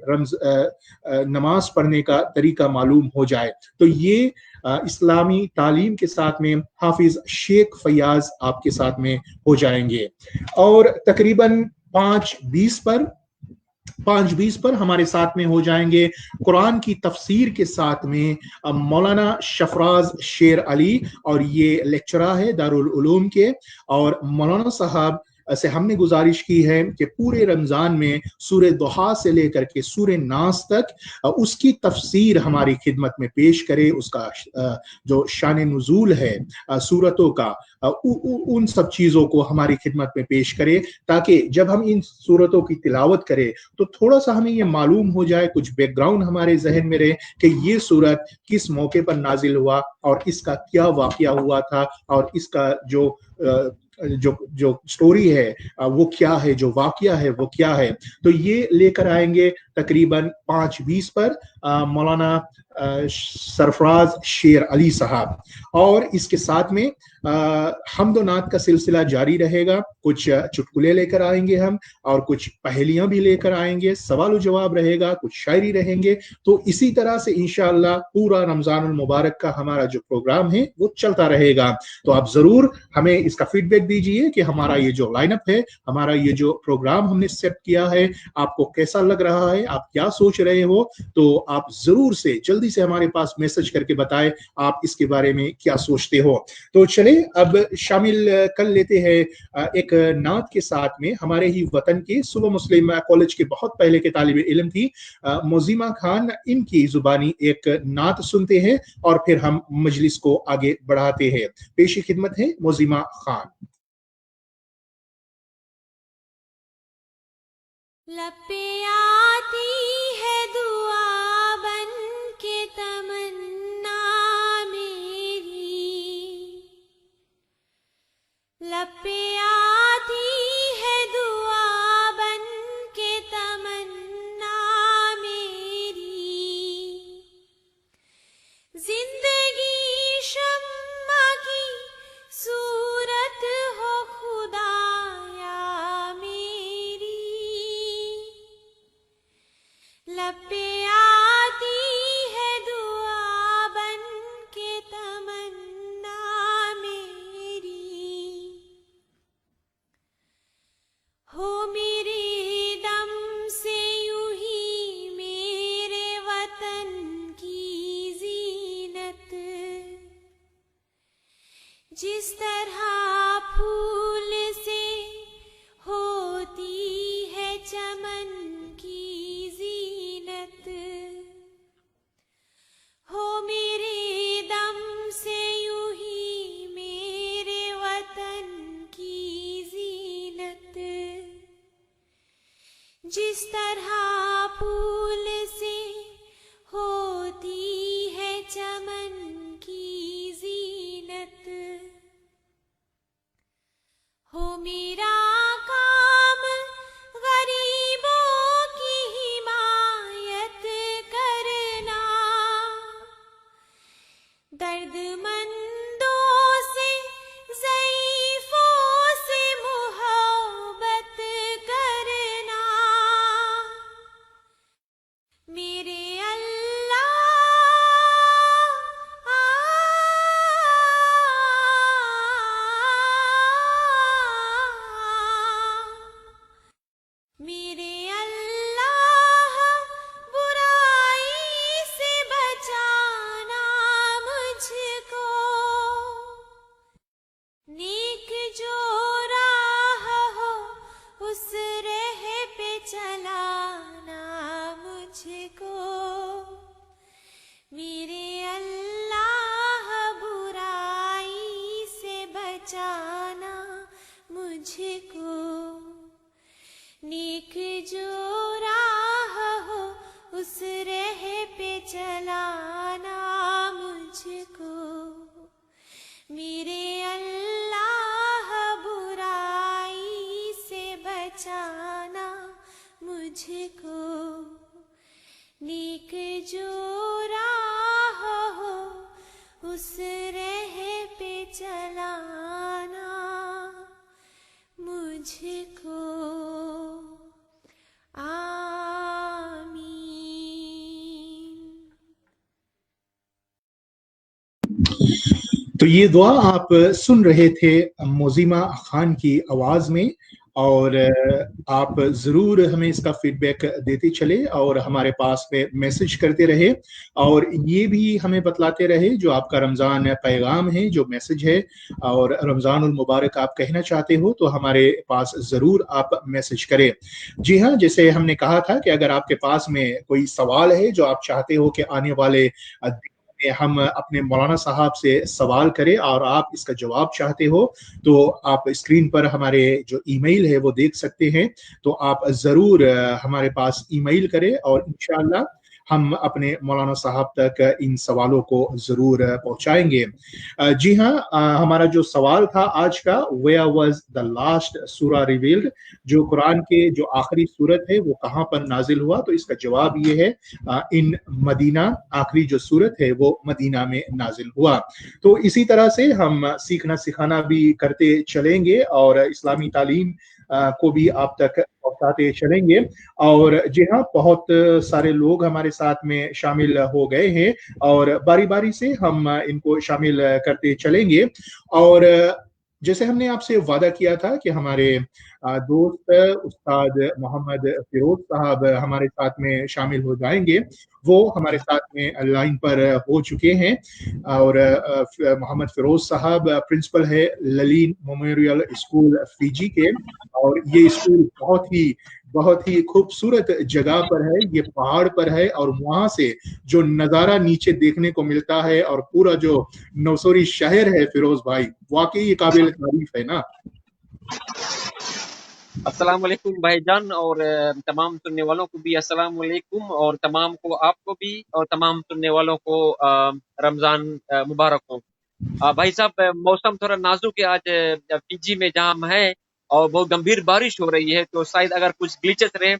नमाज पढ़ने का तरीका मालूम हो जाए। तो ये इस्लामी तालीम के साथ में हाफिज शेख फैयाज आपके साथ में हो जाएंगे। और तकरीबन 5:20 पर हमारे साथ में हो जाएंगे कुरान की तफसीर के साथ में मौलाना शफराज शेर अली, और ये लेक्चरर है दारुल उलूम के। और मौलाना साहब से हमने गुजारिश की है कि पूरे रमजान में सूरे दुहा से लेकर के सूरे नास तक उसकी तफसीर हमारी खिदमत में पेश करे, उसका जो शान नुज़ूल है सूरतों का उन सब चीज़ों को हमारी खिदमत में पेश करे, ताकि जब हम इन सूरतों की तिलावत करें तो थोड़ा सा हमें ये मालूम हो जाए, कुछ बैकग्राउंड हमारे जहन में रहे कि ये सूरत किस मौके पर नाजिल हुआ और इसका क्या वाक़या हुआ था और इसका जो जो जो स्टोरी है वो क्या है, जो वाकया है वो क्या है। तो ये लेकर आएंगे तकरीबन 5:20 पर मौलाना सरफराज शेर अली साहब, और इसके साथ में हम्दो-नात का सिलसिला जारी रहेगा। कुछ चुटकुले लेकर आएंगे हम, और कुछ पहेलियां भी लेकर आएंगे, सवाल जवाब रहेगा, कुछ शायरी रहेंगे। तो इसी तरह से इंशाअल्लाह पूरा रमजानुल मुबारक का हमारा जो प्रोग्राम है वो चलता रहेगा। तो आप जरूर हमें इसका फीडबैक दीजिए कि हमारा ये जो लाइनअप है, हमारा ये जो प्रोग्राम हमने सेट किया है, आपको कैसा लग रहा है, आप क्या सोच रहे हो। तो आप जरूर से जल्दी से हमारे पास मैसेज करके बताएं आप इसके बारे में क्या सोचते हो। तो चले अब शामिल कर लेते हैं एक नात के साथ में। हमारे ही वतन के सुबह मुस्लिम कॉलेज के बहुत पहले के तालिब इल्म थी मोजिमा खान, इनकी जुबानी एक नात सुनते हैं और फिर हम मजलिस को आगे बढ़ाते हैं। पेशी खिदमत है मोजिमा खान। लपे आती है दुआ बन के तमन्ना मेरी, लपे आती है दुआ बन के तमन्ना मेरी। जिंदगी शम्मा की सूरत हो खुदाया मेरी, लपे आती है दुआ बन के तमन्ना मेरी। हो मेरे दम से यूं ही मेरे वतन की जीनत, जिस तरह फूल से होती है चमन की जीनत। हो मेरे दम से यूं ही मेरे वतन की जीनत, जिस तरह फूल से होती है चमन की जीनत। हो मेरा काम गरीबों की हिमायत करना, दर्दमंदों से ज़ईफ़ों से मोहब्बत करना। मेरे अल्लाह मेरे अल्लाह बुराई से बचाना मुझको, नेक जो राह हो उस राह पे चलाना मुझको। मेरे अल्लाह बुराई से बचाना मुझको, नेक जो राह हो उस राह पे चलाना मुझको। मेरे अल्लाह बुराई से बचाना मुझको, नेक जो राह हो उस राह पे चलाना मुझको। आमीन। तो ये दुआ आप सुन रहे थे मोजिमा खान की आवाज में, और आप जरूर हमें इसका फीडबैक देते चले और हमारे पास में मैसेज करते रहे, और ये भी हमें बतलाते रहे जो आपका रमजान पैगाम है, जो मैसेज है और रमजानुल मुबारक आप कहना चाहते हो तो हमारे पास जरूर आप मैसेज करें। जी हाँ, जैसे हमने कहा था कि अगर आपके पास में कोई सवाल है जो आप चाहते हो कि आने वाले हम अपने मौलाना साहब से सवाल करें और आप इसका जवाब चाहते हो, तो आप स्क्रीन पर हमारे जो ईमेल है वो देख सकते हैं। तो आप जरूर हमारे पास ईमेल करें और इंशाअल्लाह ہم اپنے مولانا صاحب تک ان سوالوں کو ضرور پہنچائیں گے۔ جی ہاں، ہمارا جو سوال تھا آج کا، ویئر واز دا لاسٹ سورہ ریویلڈ، جو قرآن کے جو آخری سورت ہے وہ کہاں پر نازل ہوا؟ تو اس کا جواب یہ ہے ان مدینہ، آخری جو سورت ہے وہ مدینہ میں نازل ہوا۔ تو اسی طرح سے ہم سیکھنا سکھانا بھی کرتے چلیں گے اور اسلامی تعلیم کو بھی آپ تک پہنچاتے چلیں گے۔ اور جی ہاں، بہت سارے لوگ ہمارے ساتھ میں شامل ہو گئے ہیں اور باری باری سے ہم ان کو شامل کرتے چلیں گے۔ اور جیسے ہم نے آپ سے وعدہ کیا تھا کہ ہمارے دوست استاد محمد فیروز صاحب ہمارے ساتھ میں شامل ہو جائیں گے، وہ ہمارے ساتھ میں لائن پر ہو چکے ہیں۔ اور محمد فیروز صاحب پرنسپل ہے للین میموریل اسکول فیجی کے، اور یہ اسکول بہت ہی خوبصورت جگہ پر ہے، یہ پہاڑ پر ہے، اور وہاں سے جو نظارہ نیچے دیکھنے کو ملتا ہے اور پورا جو نوسوری شہر ہے فیروز بھائی، واقعی یہ قابل تعریف ہے نا۔ السلام علیکم بھائی جان، اور تمام سننے والوں کو بھی السلام علیکم، اور تمام کو آپ کو بھی اور تمام سننے والوں کو رمضان مبارک ہو۔ بھائی صاحب، موسم تھوڑا نازک ہے آج پی جی میں جہاں ہم ہیں، اور بہت گمبھیر بارش ہو رہی ہے، تو شاید اگر کچھ گلیچز رہے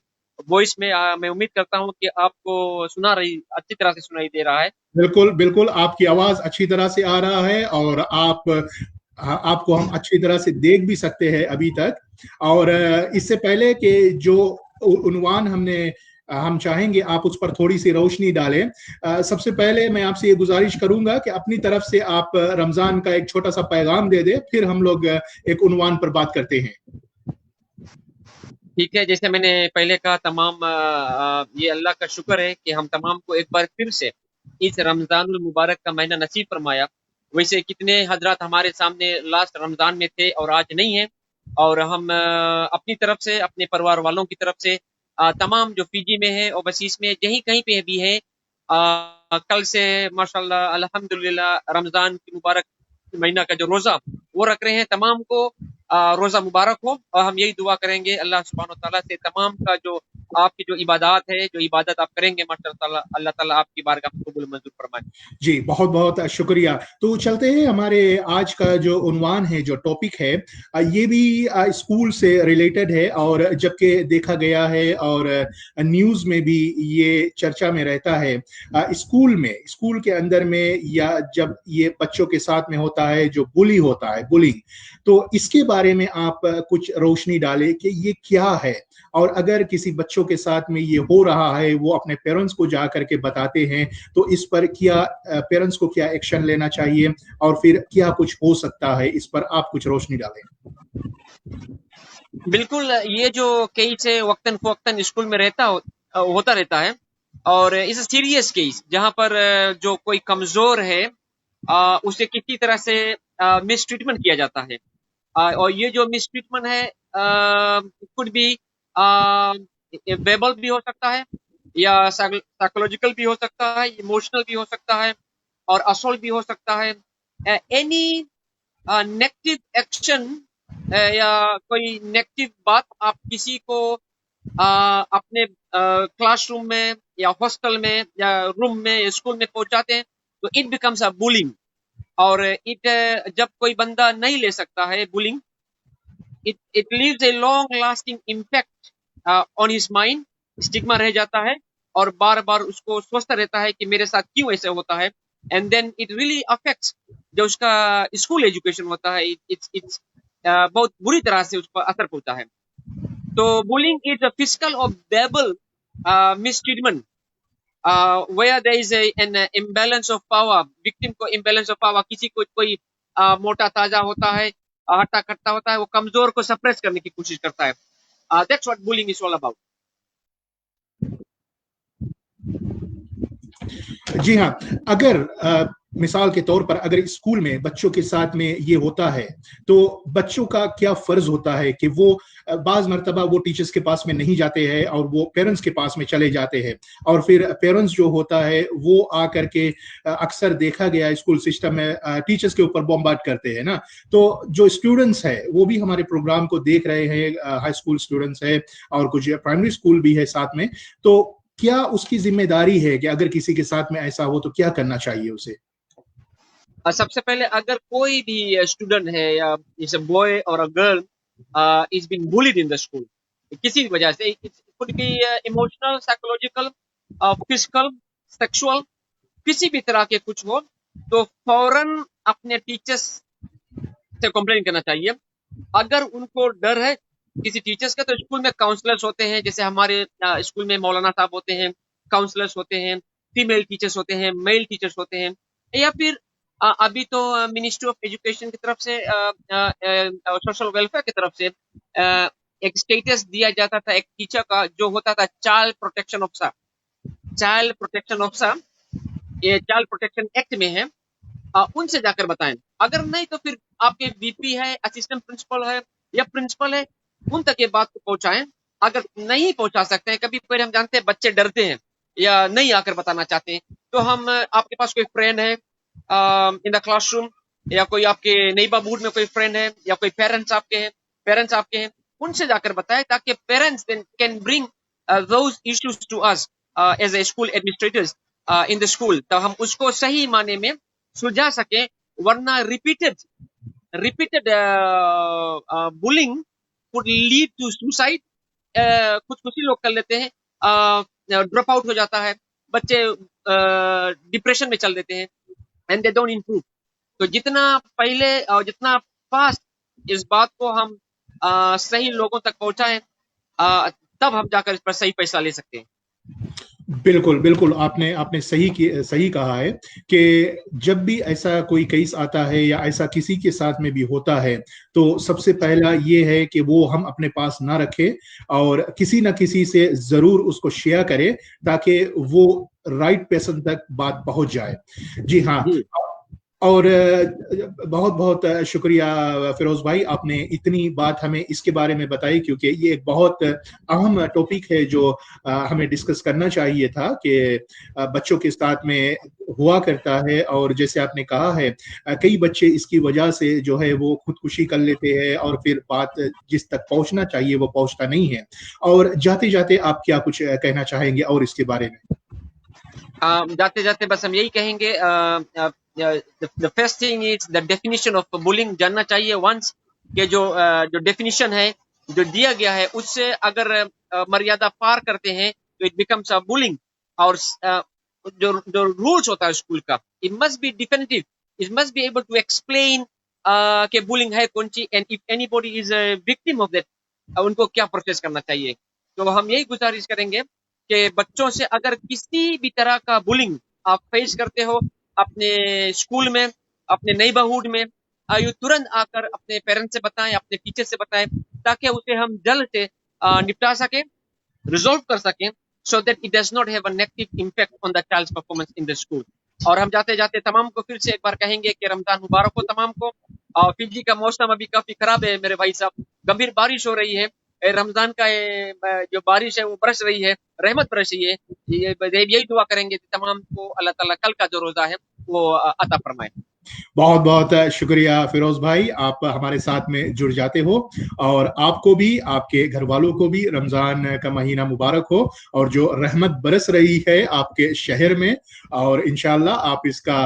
وائس میں، میں امید کرتا ہوں کہ آپ کو اچھی طرح سے سنائی دے رہا ہے۔ بالکل آپ کی آواز اچھی طرح سے آ رہا ہے، اور آپ کو ہم اچھی طرح سے دیکھ بھی سکتے ہیں ابھی تک۔ اور اس سے پہلے کہ جو عنوان ہم چاہیں گے آپ اس پر تھوڑی سی روشنی ڈالیں، سب سے پہلے میں آپ سے یہ گزارش کروں گا کہ اپنی طرف سے آپ رمضان کا ایک چھوٹا سا پیغام دے دیں، پھر ہم لوگ ایک عنوان پر بات کرتے ہیں۔ ٹھیک ہے، جیسے میں نے پہلے کہا، تمام یہ اللہ کا شکر ہے کہ ہم تمام کو ایک بار پھر سے اس رمضان المبارک کا مہینہ نصیب فرمایا۔ ویسے کتنے حضرات ہمارے سامنے لاسٹ رمضان میں تھے اور آج نہیں ہیں، اور ہم اپنی طرف سے، اپنے پریوار والوں کی طرف سے، تمام جو فیجی میں ہے اور بسیس میں کہیں پہ بھی ہے، کل سے ماشاءاللہ الحمدللہ رمضان کی مبارک مہینہ کا جو روزہ وہ رکھ رہے ہیں، تمام کو روزہ مبارک ہو۔ اور ہم یہی دعا کریں گے اللہ سبحانہ وتعالیٰ سے، تمام کا جو آپ کی جو عبادات ہے، جو عبادت آپ کریں گے، ماشاءاللہ اللہ تعالیٰ آپ کی بارگاہ میں قبول منظور فرمائے۔ جی بہت بہت شکریہ۔ تو چلتے ہیں، ہمارے آج کا جو عنوان ہے، جو ٹاپک ہے، یہ بھی اسکول سے ریلیٹڈ ہے، اور جبکہ دیکھا گیا ہے اور نیوز میں بھی یہ چرچا میں رہتا ہے، اسکول کے اندر میں، یا جب یہ بچوں کے ساتھ میں ہوتا ہے جو بلی ہوتا ہے، بلنگ، تو اس کے بارے میں آپ کچھ روشنی ڈالیں کہ یہ کیا ہے، اور اگر کسی بچوں کے ساتھ میں یہ ہو رہا ہے، وہ اپنے پیرنٹس کو جا کر کے بتاتے ہیں، تو اس پر کیا پیرنٹس کو کیا ایکشن لینا چاہیے، اور پھر کیا کچھ ہو سکتا ہے، اس پر آپ کچھ روشنی ڈالیں۔ بالکل، یہ جو کیس ہے وقتاً فوقتاً اسکول میں ہوتا رہتا ہے، اور اس سیریس کیس جہاں پر جو کوئی کمزور ہے اسے کسی طرح سے مس ٹریٹمنٹ کیا جاتا ہے، اور یہ جو مس ٹریٹمنٹ ہے could be ویبل بھی ہو سکتا ہے، یا سائیکولوجیکل بھی ہو سکتا ہے، ایموشنل بھی ہو سکتا ہے، اور اسولٹ بھی ہو سکتا ہے۔ اینی نیگیٹو ایکشن یا کوئی نیگیٹو بات آپ کسی کو اپنے کلاس روم میں یا ہاسٹل میں یا روم میں اسکول میں پہنچاتے ہیں، تو اٹ بیکمس اے بولنگ، اور جب کوئی بندہ نہیں لے سکتا ہے bowling, it leaves a long lasting impact on his mind، stigma رہ جاتا ہے، اور بار بار اس کو سوچتا رہتا ہے کہ میرے ساتھ کیوں ایسے ہوتا ہے، and then it really affects جو اس کا اسکول ایجوکیشن ہوتا ہے، بہت بری طرح سے اس پر اثر پڑتا ہے۔ تو بولنگ از اے فزیکل اور verbal mistreatment where there is an imbalance of power، victim کو imbalance of power، کسی کو کوئی موٹا تازہ ہوتا ہے، ہٹا کٹا ہوتا ہے، وہ کمزور کو سپریس کرنے کی کوشش کرتا ہے۔ That's what bullying is all about۔ جی ہاں، اگر مثال کے طور پر اگر اسکول میں بچوں کے ساتھ میں یہ ہوتا ہے، تو بچوں کا کیا فرض ہوتا ہے کہ وہ بعض مرتبہ وہ ٹیچرز کے پاس میں نہیں جاتے ہیں اور وہ پیرنٹس کے پاس میں چلے جاتے ہیں، اور پھر پیرنٹس جو ہوتا ہے وہ آ کر کے اکثر دیکھا گیا اسکول سسٹم میں ٹیچرز کے اوپر بمبارڈ کرتے ہیں نا۔ تو جو اسٹوڈنٹس ہیں وہ بھی ہمارے پروگرام کو دیکھ رہے ہیں، ہائی اسکول اسٹوڈنٹس ہیں اور کچھ پرائمری اسکول بھی ہے ساتھ میں، تو کیا اس کی ذمہ داری ہے کہ اگر کسی کے ساتھ میں ایسا ہو تو کیا کرنا چاہیے اسے؟ سب سے پہلے اگر کوئی بھی اسٹوڈنٹ ہے یا جیسے بوائے اور girl is been بولیڈ in the school کسی بھی وجہ سے، could be emotional, psychological, physical, sexual، کسی بھی طرح کے کچھ ہو تو فوراً اپنے ٹیچرس سے کمپلین کرنا چاہیے۔ اگر ان کو ڈر ہے کسی ٹیچرس کا تو اسکول میں کاؤنسلرس ہوتے ہیں، جیسے ہمارے اسکول میں مولانا صاحب ہوتے ہیں، کاؤنسلرس ہوتے ہیں، فیمیل ٹیچرس ہوتے ہیں، میل ٹیچرس ہوتے ہیں، یا پھر ابھی تو منسٹری آف ایجوکیشن کی طرف سے سوشل ویلفیئر کی طرف سے ایک اسٹیٹس دیا جاتا تھا ایک ٹیچر کا جو ہوتا تھا child protection officer. Child protection officer یہ چائلڈ پروٹیکشن ایکٹ میں ہے، ان سے جا کر بتائیں۔ اگر نہیں تو پھر آپ کے بی پی ہے، اسسٹنٹ پرنسپل ہے یا پرنسپل ہے، ان تک یہ بات کو پہنچائیں۔ اگر نہیں پہنچا سکتے ہیں، کبھی ہم جانتے ہیں بچے ڈرتے ہیں یا نہیں آ کر بتانا چاہتے ہیں، تو ہم آپ کے پاس کوئی فرینڈ ہے ان دا کلاس روم، یا کوئی آپ کے نیبرہڈ میں کوئی فرینڈ ہے، یا کوئی پیرنٹس آپ کے ہیں، ان سے جا کر بتائیں تاکہ parents can bring those issues to us as a school administrators in the school, تو ہم اس کو صحیح معنی میں سلجھا سکیں۔ ورنہ repeated bowling would lead to suicide، خودکشی لوگ کر لیتے ہیں، ڈراپ آؤٹ ہو جاتا ہے، بچے ڈپریشن میں چل دیتے ہیں and they don't improve۔ تو جتنا پہلے اور جتنا فاسٹ اس بات کو ہم صحیح لوگوں تک پہنچائیں، تب ہم جا کر اس پر صحیح فیصلہ لے سکتے ہیں۔ بالکل بالکل، آپ نے صحیح کہا ہے کہ جب بھی ایسا کوئی کیس آتا ہے یا ایسا کسی کے ساتھ میں بھی ہوتا ہے تو سب سے پہلا یہ ہے کہ وہ ہم اپنے پاس نہ رکھے اور کسی نہ کسی سے ضرور اس کو شیئر کرے تاکہ وہ رائٹ پرسن تک بات پہنچ جائے۔ جی ہاں، اور بہت بہت شکریہ فیروز بھائی، آپ نے اتنی بات ہمیں اس کے بارے میں بتائی، کیونکہ یہ ایک بہت اہم ٹاپک ہے جو ہمیں ڈسکس کرنا چاہیے تھا کہ بچوں کے ساتھ میں ہوا کرتا ہے، اور جیسے آپ نے کہا ہے کئی بچے اس کی وجہ سے جو ہے وہ خودکشی کر لیتے ہیں اور پھر بات جس تک پہنچنا چاہیے وہ پہنچتا نہیں ہے۔ اور جاتے جاتے آپ کیا کچھ کہنا چاہیں گے اور اس کے بارے میں؟ جاتے جاتے بس ہم یہی کہیں گے، the first thing is the definition of bullying جاننا چاہیے once، کہ جو definition ہے جو دیا گیا ہے اس سے اگر مریادہ پار کرتے ہیں تو it becomes a bullying۔ اور جو رولز ہوتا ہے اسکول کا it must be definitive، it must be able to explain کہ bullying ہے کون سی، and if anybody is a victim of that ان کو کیا پروسیس کرنا چاہیے۔ تو ہم یہی گزارش کریں گے کہ بچوں سے اگر کسی بھی طرح کا bullying آپ فیس کرتے ہو اپنے اسکول میں، اپنے نیبرہڈ میں، ترنت آ کر اپنے پیرنٹس سے بتائیں، اپنے ٹیچر سے بتائیں تاکہ اسے ہم جلد سے نپٹا سکیں، ریزولو کر سکیں، so that it does not have a negative impact on the child's performance in the school۔ اور ہم جاتے جاتے تمام کو پھر سے ایک بار کہیں گے کہ رمضان مبارک ہو تمام کو۔ فجی کا موسم ابھی کافی خراب ہے میرے بھائی صاحب، گمبھیر بارش ہو رہی ہے، رمضان کا جو بارش ہے وہ برس رہی ہے، رحمت برس رہی ہے۔ یہی دعا کریں گے کہ تمام کو اللہ تعالیٰ کل کا جو روزہ ہے وہ عطا فرمائے۔ بہت بہت شکریہ فیروز بھائی، آپ ہمارے ساتھ میں جڑ جاتے ہو، اور آپ کو بھی آپ کے گھر والوں کو بھی رمضان کا مہینہ مبارک ہو، اور جو رحمت برس رہی ہے آپ کے شہر میں، اور انشاءاللہ آپ اس کا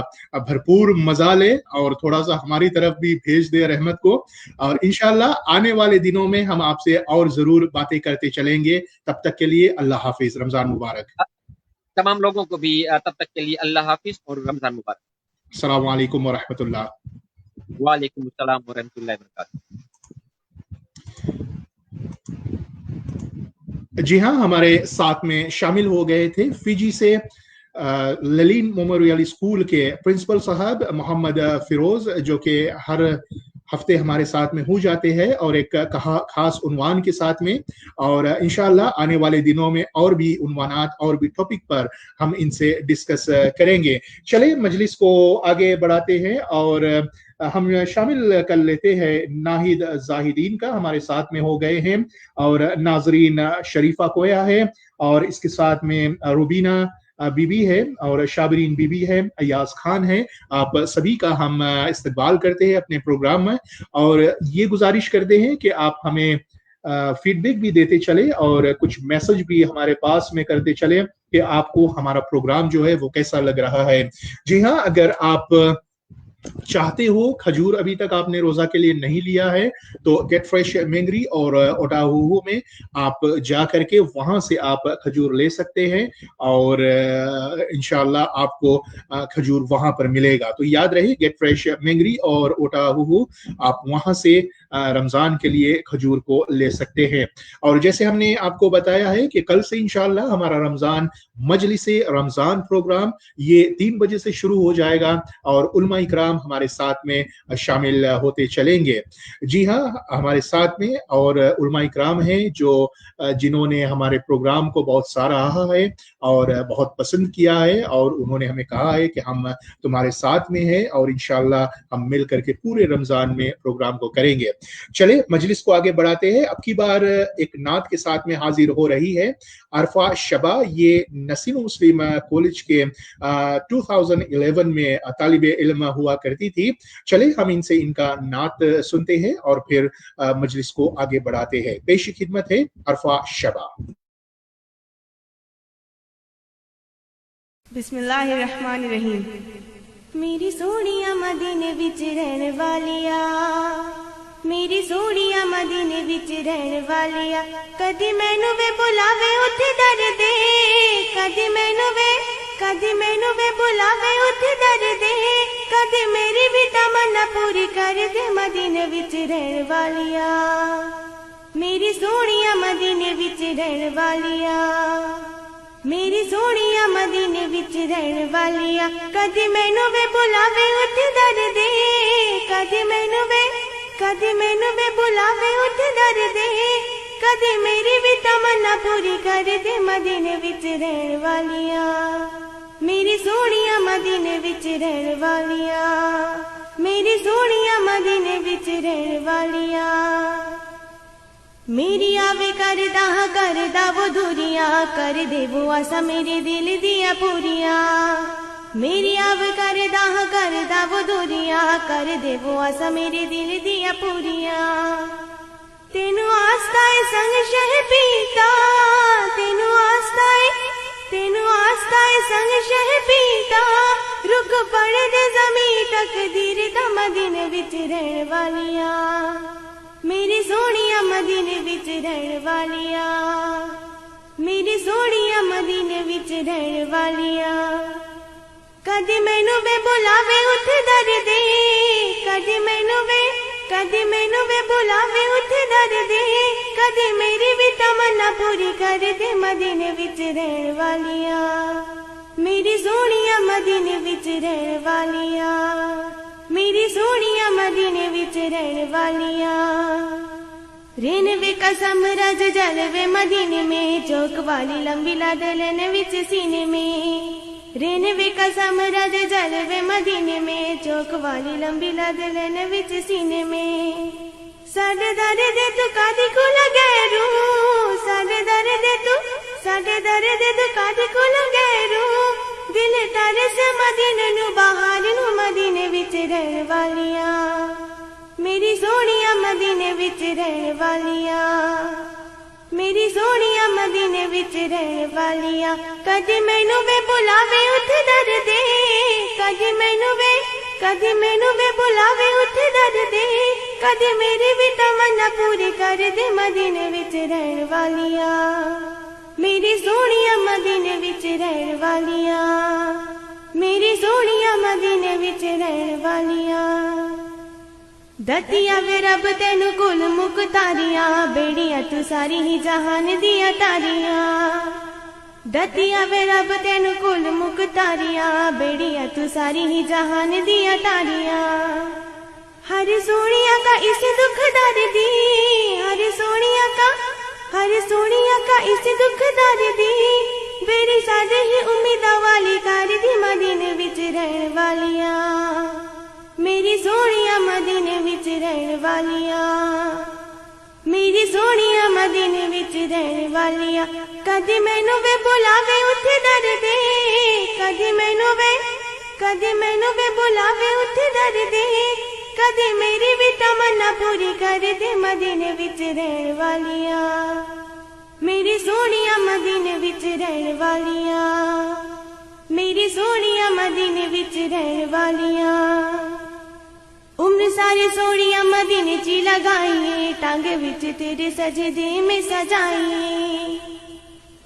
بھرپور مزہ لیں اور تھوڑا سا ہماری طرف بھی بھیج دیں رحمت کو، اور انشاءاللہ آنے والے دنوں میں ہم آپ سے اور ضرور باتیں کرتے چلیں گے۔ تب تک کے لیے اللہ حافظ، رمضان مبارک۔ تمام لوگوں کو بھی تب تک کے لیے اللہ حافظ اور رمضان مبارک۔ السلام علیکم ورحمۃ اللہ۔ وعلیکم السلام ورحمۃ اللہ وبرکاتہ۔ جی ہاں، ہمارے ساتھ میں شامل ہو گئے تھے فجی سے للین میموریل اسکول کے پرنسپل صاحب محمد فیروز، جو کہ ہر ہفتے ہمارے ساتھ میں ہو جاتے ہیں اور ایک خاص عنوان کے ساتھ میں، اور انشاءاللہ آنے والے دنوں میں اور بھی عنوانات اور بھی ٹاپک پر ہم ان سے ڈسکس کریں گے۔ چلیں مجلس کو آگے بڑھاتے ہیں اور ہم شامل کر لیتے ہیں ناہید زاہدین کا، ہمارے ساتھ میں ہو گئے ہیں، اور ناظرین شریفہ کویا ہے، اور اس کے ساتھ میں روبینہ بی بی ہے، اور شابرین بی بی ہے، ایاز خان ہے۔ آپ سبھی کا ہم استقبال کرتے ہیں اپنے پروگرام میں، اور یہ گزارش کرتے ہیں کہ آپ ہمیں फीडबैक भी देते चले और कुछ मैसेज भी हमारे पास में करते चले कि आपको हमारा प्रोग्राम जो है वो कैसा लग रहा है। जी हाँ, अगर आप चाहते हो, खजूर अभी तक आपने रोजा के लिए नहीं लिया है, तो गेट फ्रेश मेंगरी और ओटाहू में आप जा करके वहां से आप खजूर ले सकते हैं और इंशाल्लाह आपको खजूर वहां पर मिलेगा। तो याद रहे, गेट फ्रेश मेंगरी और ओटाहू, आप वहां से रमजान के लिए खजूर को ले सकते हैं। और जैसे हमने आपको बताया है कि कल से इंशाल्लाह हमारा रमजान मजलिसे रमजान प्रोग्राम ये 3 बजे से शुरू हो जाएगा और उलमा इकराम हमारे साथ में शामिल होते चलेंगे। जी हाँ, हमारे साथ में और उलमा इकराम हैं जो जिन्होंने हमारे प्रोग्राम को बहुत सराहा है और बहुत पसंद किया है और उन्होंने हमें कहा है कि हम तुम्हारे साथ में हैं और इंशाल्लाह हम मिल करके पूरे रमजान में प्रोग्राम को करेंगे। चले मजलिस को आगे बढ़ाते हैं। अब की बार एक नात के साथ में हाजिर हो रही है अरफा शबा। ये नसीम मुस्लिम कॉलेज के 2011 में तालिबे इल्म हुआ करती थी। चले हम इनसे इनका नात सुनते हैं और फिर मजलिस को आगे बढ़ाते हैं। पेश खिदमत है अरफा शबा। बिस्मिल्लाहिर्रहमानिर्रहीम। मेरी सोनिया मदीने विच रहने वालिया, मेरी सोनिया मदीने विच रहने वालिया, कदी मैनू वे बुलावे उथे दर दे, कदी मैनू वे बुलावे उथे दर दे, कदी मेरी भी तमन्ना पूरी कर दे मदीने विच रहने वालिया, मेरी सोनिया मदीने विच रहने वालिया, मेरी सोनिया मदीने विच रहने वालिया, कदी मैनू वे बुलावे उथे दर दे, कदी मैनू वे बुलावे उथे दर दे, कदी मेरी भी तमन्ना पूरी कर दे मदीने विच रहने वालिया, मेरी सोनिया मदीने विच रहने वालिया, मेरी सोनिया मदीने विच रहने वालिया। मेरी आवे करदा वो धुरिया, कर दे वो आसा मेरे दिल दिया पूरिया, मेरी आवे करदा वो धुरिया, कर दे वो आसा मेरे दिल दिया पूरिया। तेनू आस्ता है संग शह पीता, तेनू आस्ता है संग शह पीता, रुक पड़े दे ज़मीं तकदीर दा मदीने विच रहने वालिया, मेरी सोनिया मदीने विच रहने वालिया, मेरी सोनिया मदीने विच रहने वालिया। कदी मैनू वे बुलावे उथे दर दे, कदी मैनू वे बुलावे उथे दर दे, कदी मेरी भी तमन्ना पूरी कर दे मदीने विच रहने वालिया, मेरी सोनिया मदीने विच रहने वालिया, मेरी सोनिया मदीने विच रहने वालिया। रेनवे कसम रज जलवे मदीने में, चौक वाली लंबी लादलन विच सीने में, रेनवे कसम रज जलवे मदीने में, चौक वाली लंबी लादलन विच सीने में। साडे दर दे तू कादी को लगैरू, साडे दर दे तू कादी को लगैरू, दिल तारे से मदीने नू बाहर नू मदीने विच रहने वालिया, मेरी सोनिया मदीने विच रहने वालिया, मेरी सोनिया मदीने विच रहने वालिया। कदी मैनू वे बुलावे उथे दर दे, कदी मैनू वे बुलावे उथे दर दे, कदी मेरी भी तमन्ना पूरी कर दे मदीने विच रहने वालिया, मेरी सोनिया मदीने विच रहने वालिया, मेरी सोनिया मदीने विच रहने वालिया। दतिया वे रब तेनू कुल मुक तारियां, बेड़ियां तू सारी ही जहान दिया तारियां, दतिया वे रब तेनू कुल मुक तारियां, बेड़ियां तू सारी ही जहान दिया तारियां। हर सोनिया का इस दुख दर्दी, हर सोनिया का इस दुख दर्दी, बेड़ी सादे ही उम्मीदा वाली कर दी मदीने विच रहने वालिया, मेरी सोनिया मदीने विच रहने वालिया, मेरी सोनिया मदीने विच रहने वालिया। कदी मैनू वे बुलावे उथे दर दे, कदी मैनू वे बुलावे उथे दर दे, कदी मेरी भी तमन्ना पूरी कर दे مدینے وچ رہن والیاں میری سونیاں مدینے وچ رہن والیاں میری سونیاں مدینے وچ رہن والیاں عمر ساری سونیاں مدینے چی لگائیے ٹانگ وچ تیرے سجدے میں سجائیے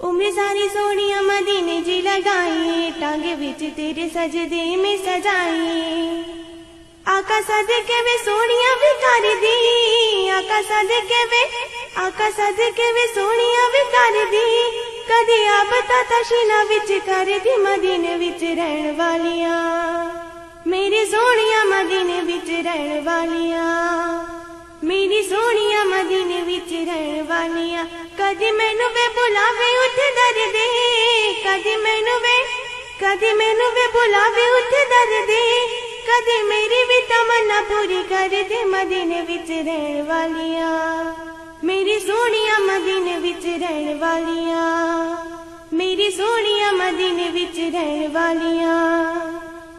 عمر ساری سونیاں مدینے چی لگائیے ٹانگ وچ تیرے سجدے میں سجائیے آقا صدقے وے سونیاں بھی کر دی آقا صدقے وے سونیاں بھی کر دی کدی آپ تا شینا وچ کر دی مدینے وچ رہن والیاں میری سونیاں مدینے وچ رہن والیاں میری سونیاں مدینے وچ رہن والیاں کدی مینوں وے بلاوے اٹھ در دے کدی مینوں وے بلاوے اٹھ در دے کدی میری بھی تمنا پوری کر دے مدینے وچ رہن والیاں میری سونیاں مدینے وچ رہن والیاں میری سونیاں مدینے وچ رہن والیاں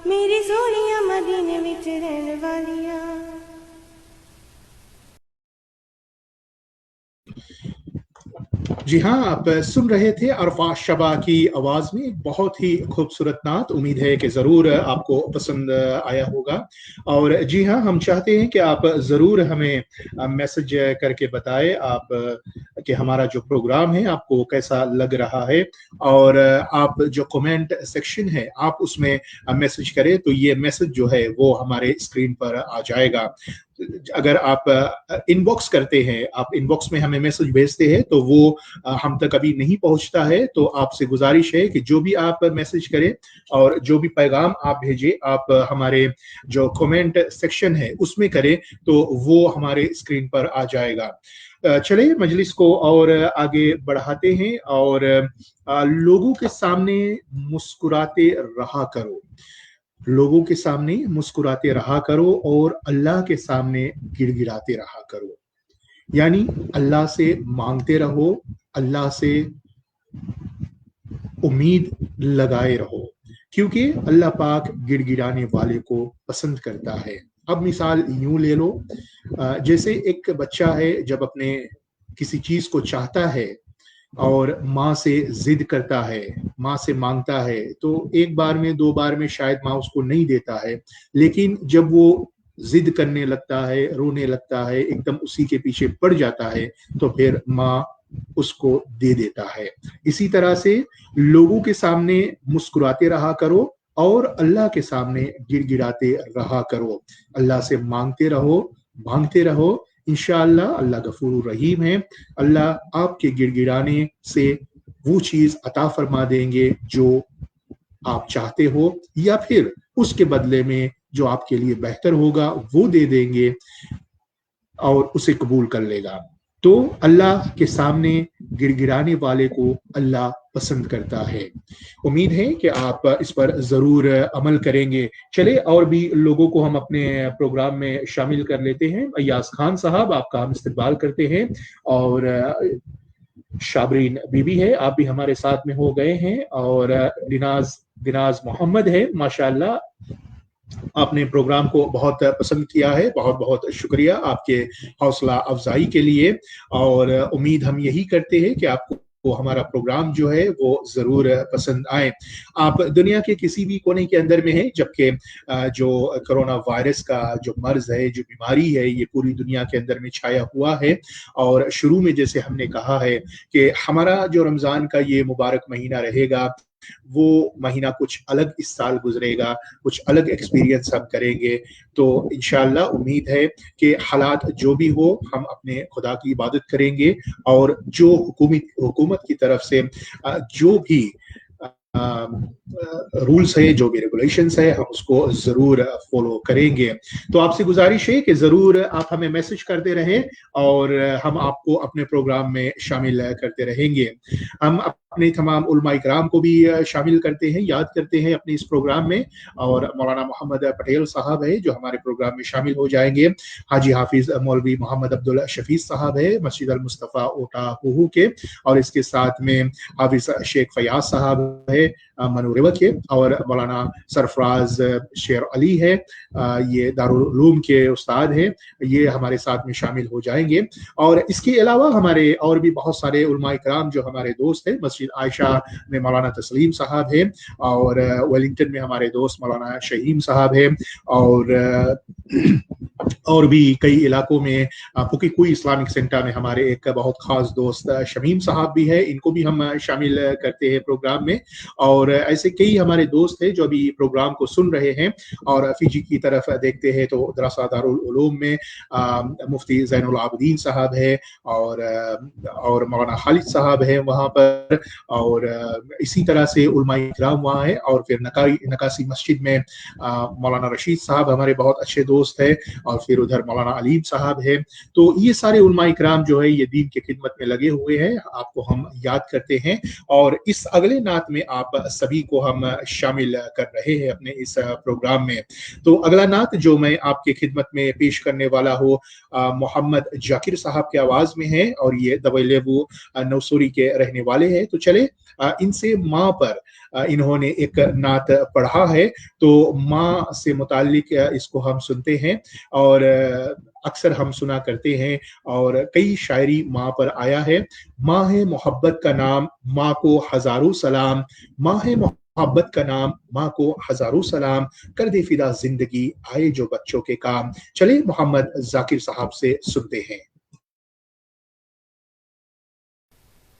میری سونیاں مدینے وچ رہن والیاں. جی ہاں، آپ سن رہے تھے عرفہ شبا کی آواز میں ایک بہت ہی خوبصورت نعت. امید ہے کہ ضرور آپ کو پسند آیا ہوگا. اور جی ہاں، ہم چاہتے ہیں کہ آپ ضرور ہمیں میسج کر کے بتائیں آپ کہ ہمارا جو پروگرام ہے آپ کو کیسا لگ رہا ہے. اور آپ جو کمنٹ سیکشن ہے آپ اس میں میسج کریں تو یہ میسج جو ہے وہ ہمارے اسکرین پر آ جائے گا. اگر آپ ان باکس کرتے ہیں، آپ ان باکس میں ہمیں میسج بھیجتے ہیں تو وہ ہم تک ابھی نہیں پہنچتا ہے. تو آپ سے گزارش ہے کہ جو بھی آپ میسج کریں اور جو بھی پیغام آپ بھیجیں آپ ہمارے جو کمنٹ سیکشن ہے اس میں کریں تو وہ ہمارے اسکرین پر آ جائے گا. چلے مجلس کو اور آگے بڑھاتے ہیں اور لوگوں کے سامنے مسکراتے رہا کرو. لوگوں کے سامنے مسکراتے رہا کرو اور اللہ کے سامنے گڑ گڑاتے رہا کرو. یعنی اللہ سے مانگتے رہو، اللہ سے امید لگائے رہو، کیونکہ اللہ پاک گڑ گڑانے والے کو پسند کرتا ہے. اب مثال یوں لے لو، جیسے ایک بچہ ہے جب اپنے کسی چیز کو چاہتا ہے اور ماں سے ضد کرتا ہے، ماں سے مانگتا ہے، تو ایک بار میں دو بار میں شاید ماں اس کو نہیں دیتا ہے، لیکن جب وہ ضد کرنے لگتا ہے، رونے لگتا ہے، ایک دم اسی کے پیچھے پڑ جاتا ہے تو پھر ماں اس کو دے دیتا ہے. اسی طرح سے لوگوں کے سامنے مسکراتے رہا کرو اور اللہ کے سامنے گڑ گڑاتے رہا کرو. اللہ سے مانگتے رہو، مانگتے رہو. انشاءاللہ اللہ غفور رحیم ہے. اللہ آپ کے گڑ گڑانے سے وہ چیز عطا فرما دیں گے جو آپ چاہتے ہو، یا پھر اس کے بدلے میں جو آپ کے لیے بہتر ہوگا وہ دے دیں گے اور اسے قبول کر لے گا. تو اللہ کے سامنے گڑ گڑانے والے کو اللہ پسند کرتا ہے. امید ہے کہ آپ اس پر ضرور عمل کریں گے. چلے اور بھی لوگوں کو ہم اپنے پروگرام میں شامل کر لیتے ہیں. ایاز خان صاحب آپ کا ہم استقبال کرتے ہیں، اور شابرین بی بی ہے، آپ بھی ہمارے ساتھ میں ہو گئے ہیں، اور دیناز محمد ہے. ماشاءاللہ آپ نے پروگرام کو بہت پسند کیا ہے. بہت بہت شکریہ آپ کے حوصلہ افزائی کے لیے. اور امید ہم یہی کرتے ہیں کہ آپ کو ہمارا پروگرام جو ہے وہ ضرور پسند آئے. آپ دنیا کے کسی بھی کونے کے اندر میں ہیں، جبکہ جو کرونا وائرس کا جو مرض ہے، جو بیماری ہے، یہ پوری دنیا کے اندر میں چھایا ہوا ہے. اور شروع میں جیسے ہم نے کہا ہے کہ ہمارا جو رمضان کا یہ مبارک مہینہ رہے گا وہ مہینہ کچھ الگ اس سال گزرے گا، کچھ الگ ایکسپیرینس ہم کریں گے. تو انشاءاللہ امید ہے کہ حالات جو بھی ہو ہم اپنے خدا کی عبادت کریں گے، اور جو حکومت کی طرف سے جو بھی رولز ہے، جو بھی ریگولیشنز ہے، ہم اس کو ضرور فالو کریں گے. تو آپ سے گزارش ہے کہ ضرور آپ ہمیں میسج کرتے رہیں اور ہم آپ کو اپنے پروگرام میں شامل کرتے رہیں گے. ہم अपने तमाम उलमा इकराम को भी शामिल करते हैं, याद करते हैं अपने इस प्रोग्राम में। और मौलाना मोहम्मद पटेल साहब है जो हमारे प्रोग्राम में शामिल हो जाएंगे। हाजी हाफिज मौलवी मोहम्मद अब्दुल शफीज साहब है मस्जिद अल मुस्तफ़ा ओटा हुहू के, और इसके साथ में हाफिज शेख फयाज साहब है मनोरवा के, और मौलाना सरफराज शेर अली है, ये दारुल उलूम के उस्ताद है, ये हमारे साथ में शामिल हो जाएंगे। और इसके अलावा हमारे और भी बहुत सारे उलमा इकराम जो हमारे दोस्त हैं, मस्जिद आयशा में मौलाना तस्लीम साहब है, और वेलिंगटन में हमारे दोस्त मौलाना शहीम साहब है, और भी कई इलाकों में पुकीकुई इस्लामिक सेंटर में हमारे एक बहुत खास दोस्त शमीम साहब भी है, इनको भी हम शामिल करते हैं प्रोग्राम में। और ऐसे कई हमारे दोस्त हैं जो अभी प्रोग्राम को सुन रहे हैं। और फिजी की तरफ देखते हैं तो दरसा दारुल उलूम में मुफ्ती ज़ैनुल आबिदीन साहब है, और मौलाना खालिद साहब है वहाँ पर, और इसी तरह से उलमा इकराम वहाँ है। और फिर नकासी मस्जिद में मौलाना रशीद साहब हमारे बहुत अच्छे दोस्त हैं, और फिर उधर मौलाना अलीम साहब है। तो ये सारे उलमा इकराम जो है ये दीन की खिदमत में लगे हुए हैं, आपको हम याद करते हैं। और इस अगले नात में आप सभी को हम शामिल कर रहे हैं अपने इस प्रोग्राम में। तो अगला नात जो मैं आपके खिदमत में पेश करने वाला हूँ मोहम्मद जाकिर साहब की आवाज में है, और ये दबैलेबू नौसुरी के रहने वाले हैं। तो चले इनसे माँ पर इन्होंने एक नात पढ़ा है, तो माँ से मुतालिक इसको हम सुनते हैं, और अक्सर हम सुना करते हैं, और कई शायरी माँ पर आया है। माँ है मोहब्बत का नाम, माँ को हजारों सलाम, माँ है मोहब्बत का नाम, माँ को हजारों सलाम, कर दे फिदा जिंदगी आए जो बच्चों के काम। चले मोहम्मद जाकिर साहब से सुनते हैं।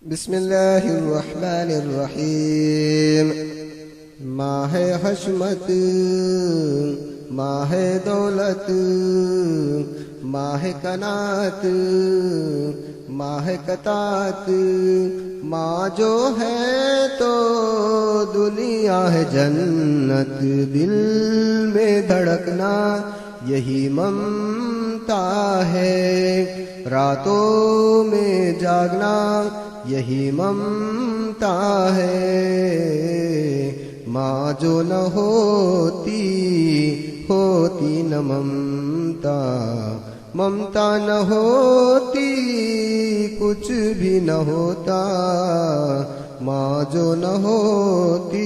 बिस्मिल्लाहिर्रहमानिर्रहीम। माँ है हशमत, माँ है दौलत, माँ है कनात, माँ है कतात, माँ जो है तो दुनिया है जन्नत। दिल में धड़कना यही ममता है, रातों में जागना यही ममता है। माँ जो न होती होती न ममता, ममता न होती कुछ भी न होता। माँ जो न होती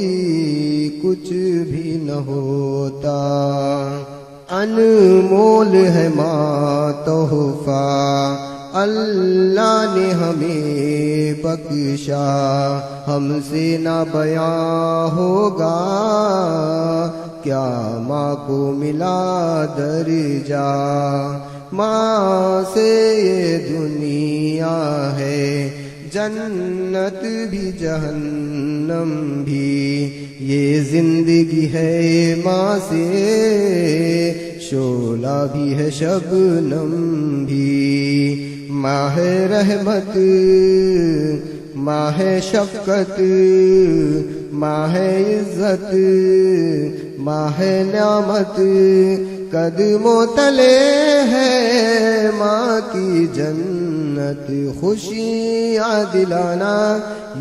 कुछ भी न होता। अनमोल है माँ तोहफा अल्लाह ने हमें बख्शा, हमसे ना बयां होगा क्या माँ को मिला दर्जा। माँ से ये दुनिया है जन्नत भी जहन्नम भी, ये जिंदगी है माँ से शोला भी है शबनम भी। माँ है रहमत, माँ है शफकत, माँ है इज्जत, माँ है न्यामत। कदमों तले है माँ की जन्नत, खुशियाँ दिलाना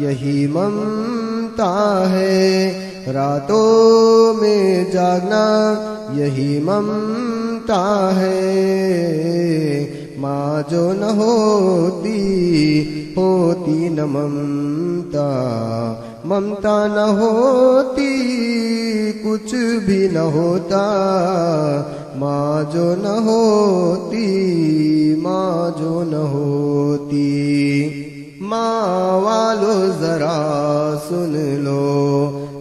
यही ममता है। रातों में जागना यही ममता है। माँ जो न होती होती न ममता, ममता न होती कुछ भी न होता। माँ जो न होती, माँ जो न होती। माँ वालों जरा सुन लो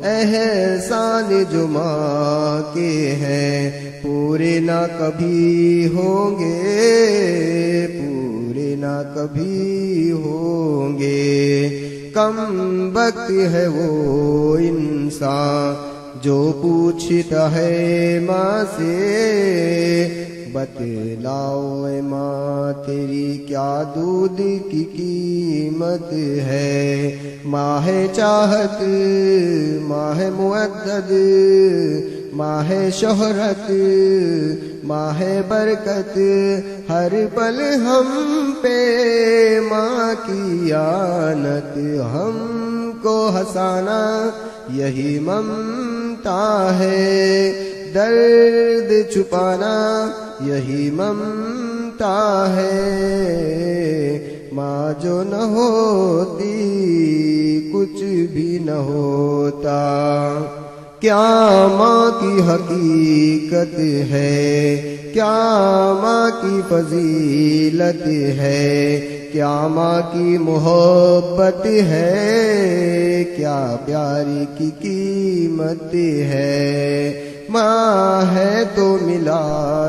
एहसान जो माँ के हैं, पूरे ना कभी होंगे, पूरे ना कभी होंगे। कम वक्त है वो इंसान जो पूछता है माँ से, बतलाओ ए माँ तेरी क्या दूध की कीमत है। माँ है चाहत, माँ है मुअद्दद, माँ है शोहरत, माँ है बरकत। हर पल हम पे माँ की आनत, हम کو ہنسانا یہی ممتا ہے، درد چھپانا یہی ممتا ہے۔ ماں جو نہ ہوتی کچھ بھی نہ ہوتا، کیا ماں کی حقیقت ہے، کیا ماں کی فضیلت ہے، کیا ماں کی محبت ہے، کیا پیاری کی قیمت ہے۔ ماں ہے تو ملا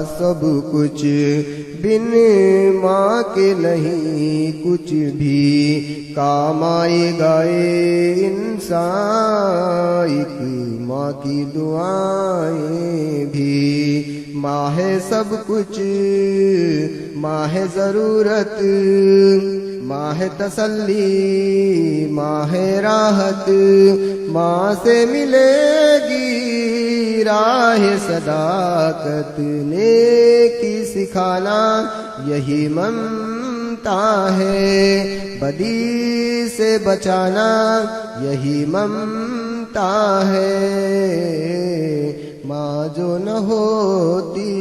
سب کچھ، بن ماں کے نہیں کچھ بھی کام آئے گا انسان، ایک ماں کی دعائیں بھی۔ ماں ہے سب کچھ، ماں ہے ضرورت، ماں ہے تسلی، ماں ہے راحت، ماں سے ملے گی راہ صداقت، نیکی سکھانا یہی ممتا ہے، بدی سے بچانا یہی ممتا ہے۔ ماں جو نہ ہوتی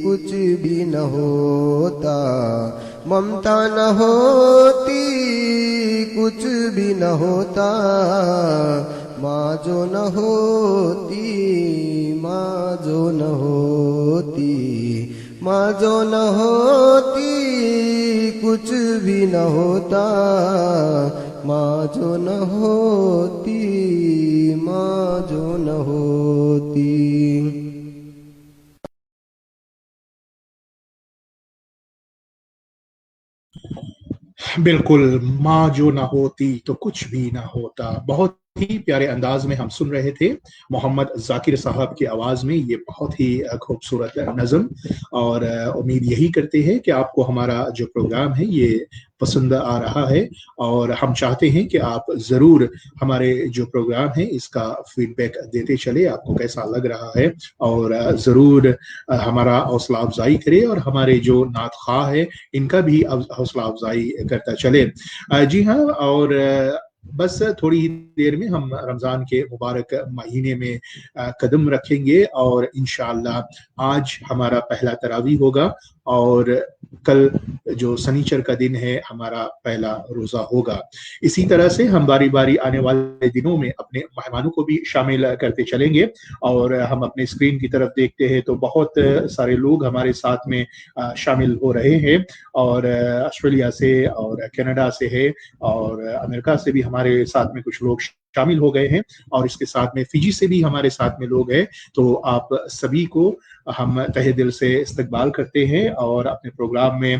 کچھ بھی نہ ہوتا، ممتا نہ ہوتی کچھ بھی نہ ہوتا، ماں جو نہ ہوتی، ماں جو نہ ہوتی، ماں جو نہ ہوتی کچھ بھی نہ ہوتا، ماں جو نہ ہوتی، ماں جو نہ ہوتی۔ بالکل، ماں جو نہ ہوتی تو کچھ بھی نہ ہوتا، بہت ہی پیارے انداز میں ہم سن رہے تھے محمد ذاکر صاحب کی آواز میں یہ بہت ہی خوبصورت نظم، اور امید یہی کرتے ہیں کہ آپ کو ہمارا جو پروگرام ہے یہ پسند آ رہا ہے، اور ہم چاہتے ہیں کہ آپ ضرور ہمارے جو پروگرام ہے اس کا فیڈ بیک دیتے چلے، آپ کو کیسا لگ رہا ہے، اور ضرور ہمارا حوصلہ افزائی کرے، اور ہمارے جو نعت خواہ ہے ان کا بھی حوصلہ افزائی کرتا چلے۔ جی ہاں، اور بس تھوڑی ہی دیر میں ہم رمضان کے مبارک مہینے میں قدم رکھیں گے، اور انشاءاللہ آج ہمارا پہلا تراویح ہوگا، اور کل جو سنیچر کا دن ہے ہمارا پہلا روزہ ہوگا۔ اسی طرح سے ہم باری باری آنے والے دنوں میں اپنے مہمانوں کو بھی شامل کرتے چلیں گے، اور ہم اپنے اسکرین کی طرف دیکھتے ہیں تو بہت سارے لوگ ہمارے ساتھ میں شامل ہو رہے ہیں، اور آسٹریلیا سے اور کینیڈا سے ہے، اور امریکہ سے بھی ہمارے ساتھ میں کچھ لوگ شامل ہو گئے ہیں، اور اس کے ساتھ میں فجی سے بھی ہمارے ساتھ میں لوگ ہیں۔ تو آپ سبھی کو ہم تہہ دل سے استقبال کرتے ہیں، اور اپنے پروگرام میں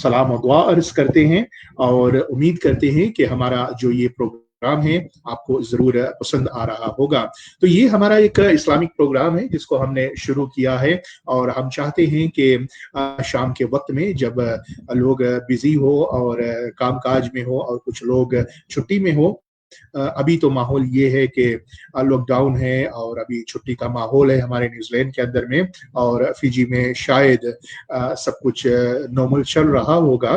سلام و دعا عرض کرتے ہیں، اور امید کرتے ہیں کہ ہمارا جو یہ پروگرام ہے آپ کو ضرور پسند آ رہا ہوگا۔ تو یہ ہمارا ایک اسلامک پروگرام ہے جس کو ہم نے شروع کیا ہے، اور ہم چاہتے ہیں کہ شام کے وقت میں جب لوگ بزی ہو اور کام کاج میں ہو، اور کچھ لوگ چھٹی میں ہو، ابھی تو ماحول یہ ہے کہ لاک ڈاؤن ہے اور ابھی چھٹی کا ماحول ہے ہمارے نیوزی لینڈ کے اندر میں، اور فجی میں شاید سب کچھ نارمل چل رہا ہوگا،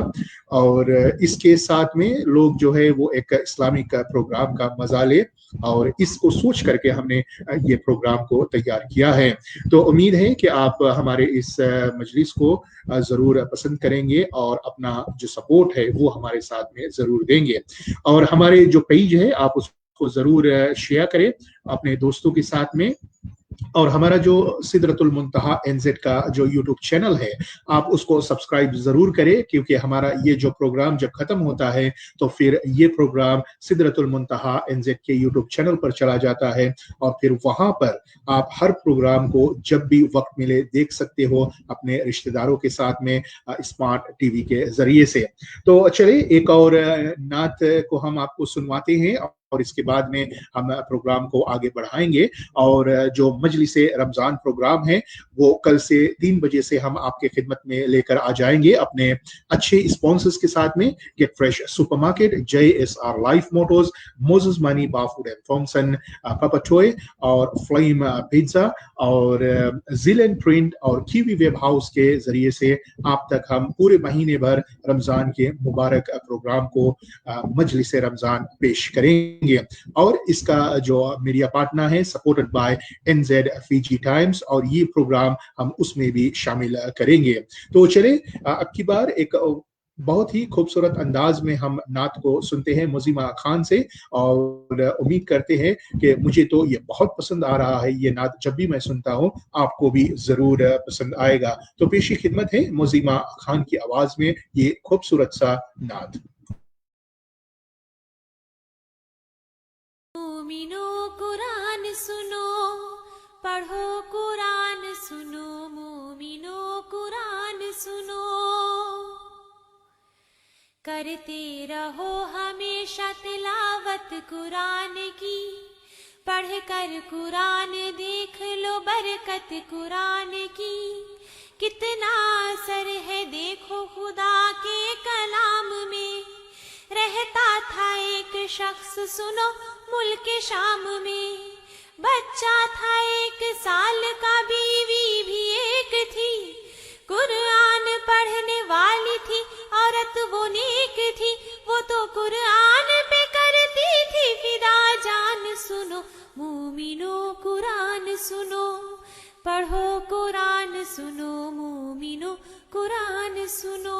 اور اس کے ساتھ میں لوگ جو ہے وہ ایک اسلامک پروگرام کا مزہ لے، اور اس کو سوچ کر کے ہم نے یہ پروگرام کو تیار کیا ہے۔ تو امید ہے کہ آپ ہمارے اس مجلس کو ضرور پسند کریں گے، اور اپنا جو سپورٹ ہے وہ ہمارے ساتھ میں ضرور دیں گے، اور ہمارے جو پیج ہے آپ اس کو ضرور شیئر کریں اپنے دوستوں کے ساتھ میں، اور ہمارا جو سدرۃ المنتہا NZ کا جو یوٹیوب چینل ہے آپ اس کو سبسکرائب ضرور کریں، کیونکہ ہمارا یہ جو پروگرام جب ختم ہوتا ہے تو پھر یہ پروگرام سدرۃ المنتہا NZ کے یوٹیوب چینل پر چلا جاتا ہے، اور پھر وہاں پر آپ ہر پروگرام کو جب بھی وقت ملے دیکھ سکتے ہو اپنے رشتہ داروں کے ساتھ میں اسمارٹ ٹی وی کے ذریعے سے۔ تو چلے ایک اور نعت کو ہم آپ کو سنواتے ہیں، और इसके बाद में हम प्रोग्राम को आगे बढ़ाएंगे। और जो मजलिस रमज़ान प्रोग्राम है वो कल से 3 बजे से हम आपके खिदमत में लेकर आ जाएंगे अपने अच्छे स्पॉन्सर्स के साथ में। Get fresh supermarket, JSR life motors, Moses money bar food and Thomson, papa toy और फ्लेम पिज्जा और जिलन प्रिंट और कीवी वेब हाउस के जरिए से आप तक हम पूरे महीने भर रमजान के मुबारक प्रोग्राम को मजलिस रमजान पेश करेंगे। और इसका जो मीडिया पार्टनर है supported by NZ Fiji times, और ये प्रोग्राम हम उसमें भी शामिल करेंगे। तो चले अब की बार एक बहुत ही खूबसूरत अंदाज में हम नात को सुनते हैं मुज़िमा खान से, और उम्मीद करते हैं कि मुझे तो ये बहुत पसंद आ रहा है, ये नात जब भी मैं सुनता हूँ आपको भी जरूर पसंद आएगा। तो पेशी खिदमत है मुज़िमा खान की आवाज में ये खूबसूरत सा नात। मोमिनो कुरान सुनो, पढ़ो कुरान सुनो, मोमिनो कुरान सुनो, करते रहो हमेशा तिलावत कुरान की, पढ़ कर कुरान देख लो बरकत कुरान की, कितना असर है देखो खुदा के कलाम में। रहता था एक शख्स सुनो मुल्क शाम में, बच्चा था 1 साल का, बीवी भी एक थी, कुरान पढ़ने वाली थी, औरत वो नेक थी, वो तो कुरान पे करती थी फिदा जान। सुनो मोमिनो कुरान सुनो, पढ़ो कुरान सुनो, मोमिनो कुरान सुनो।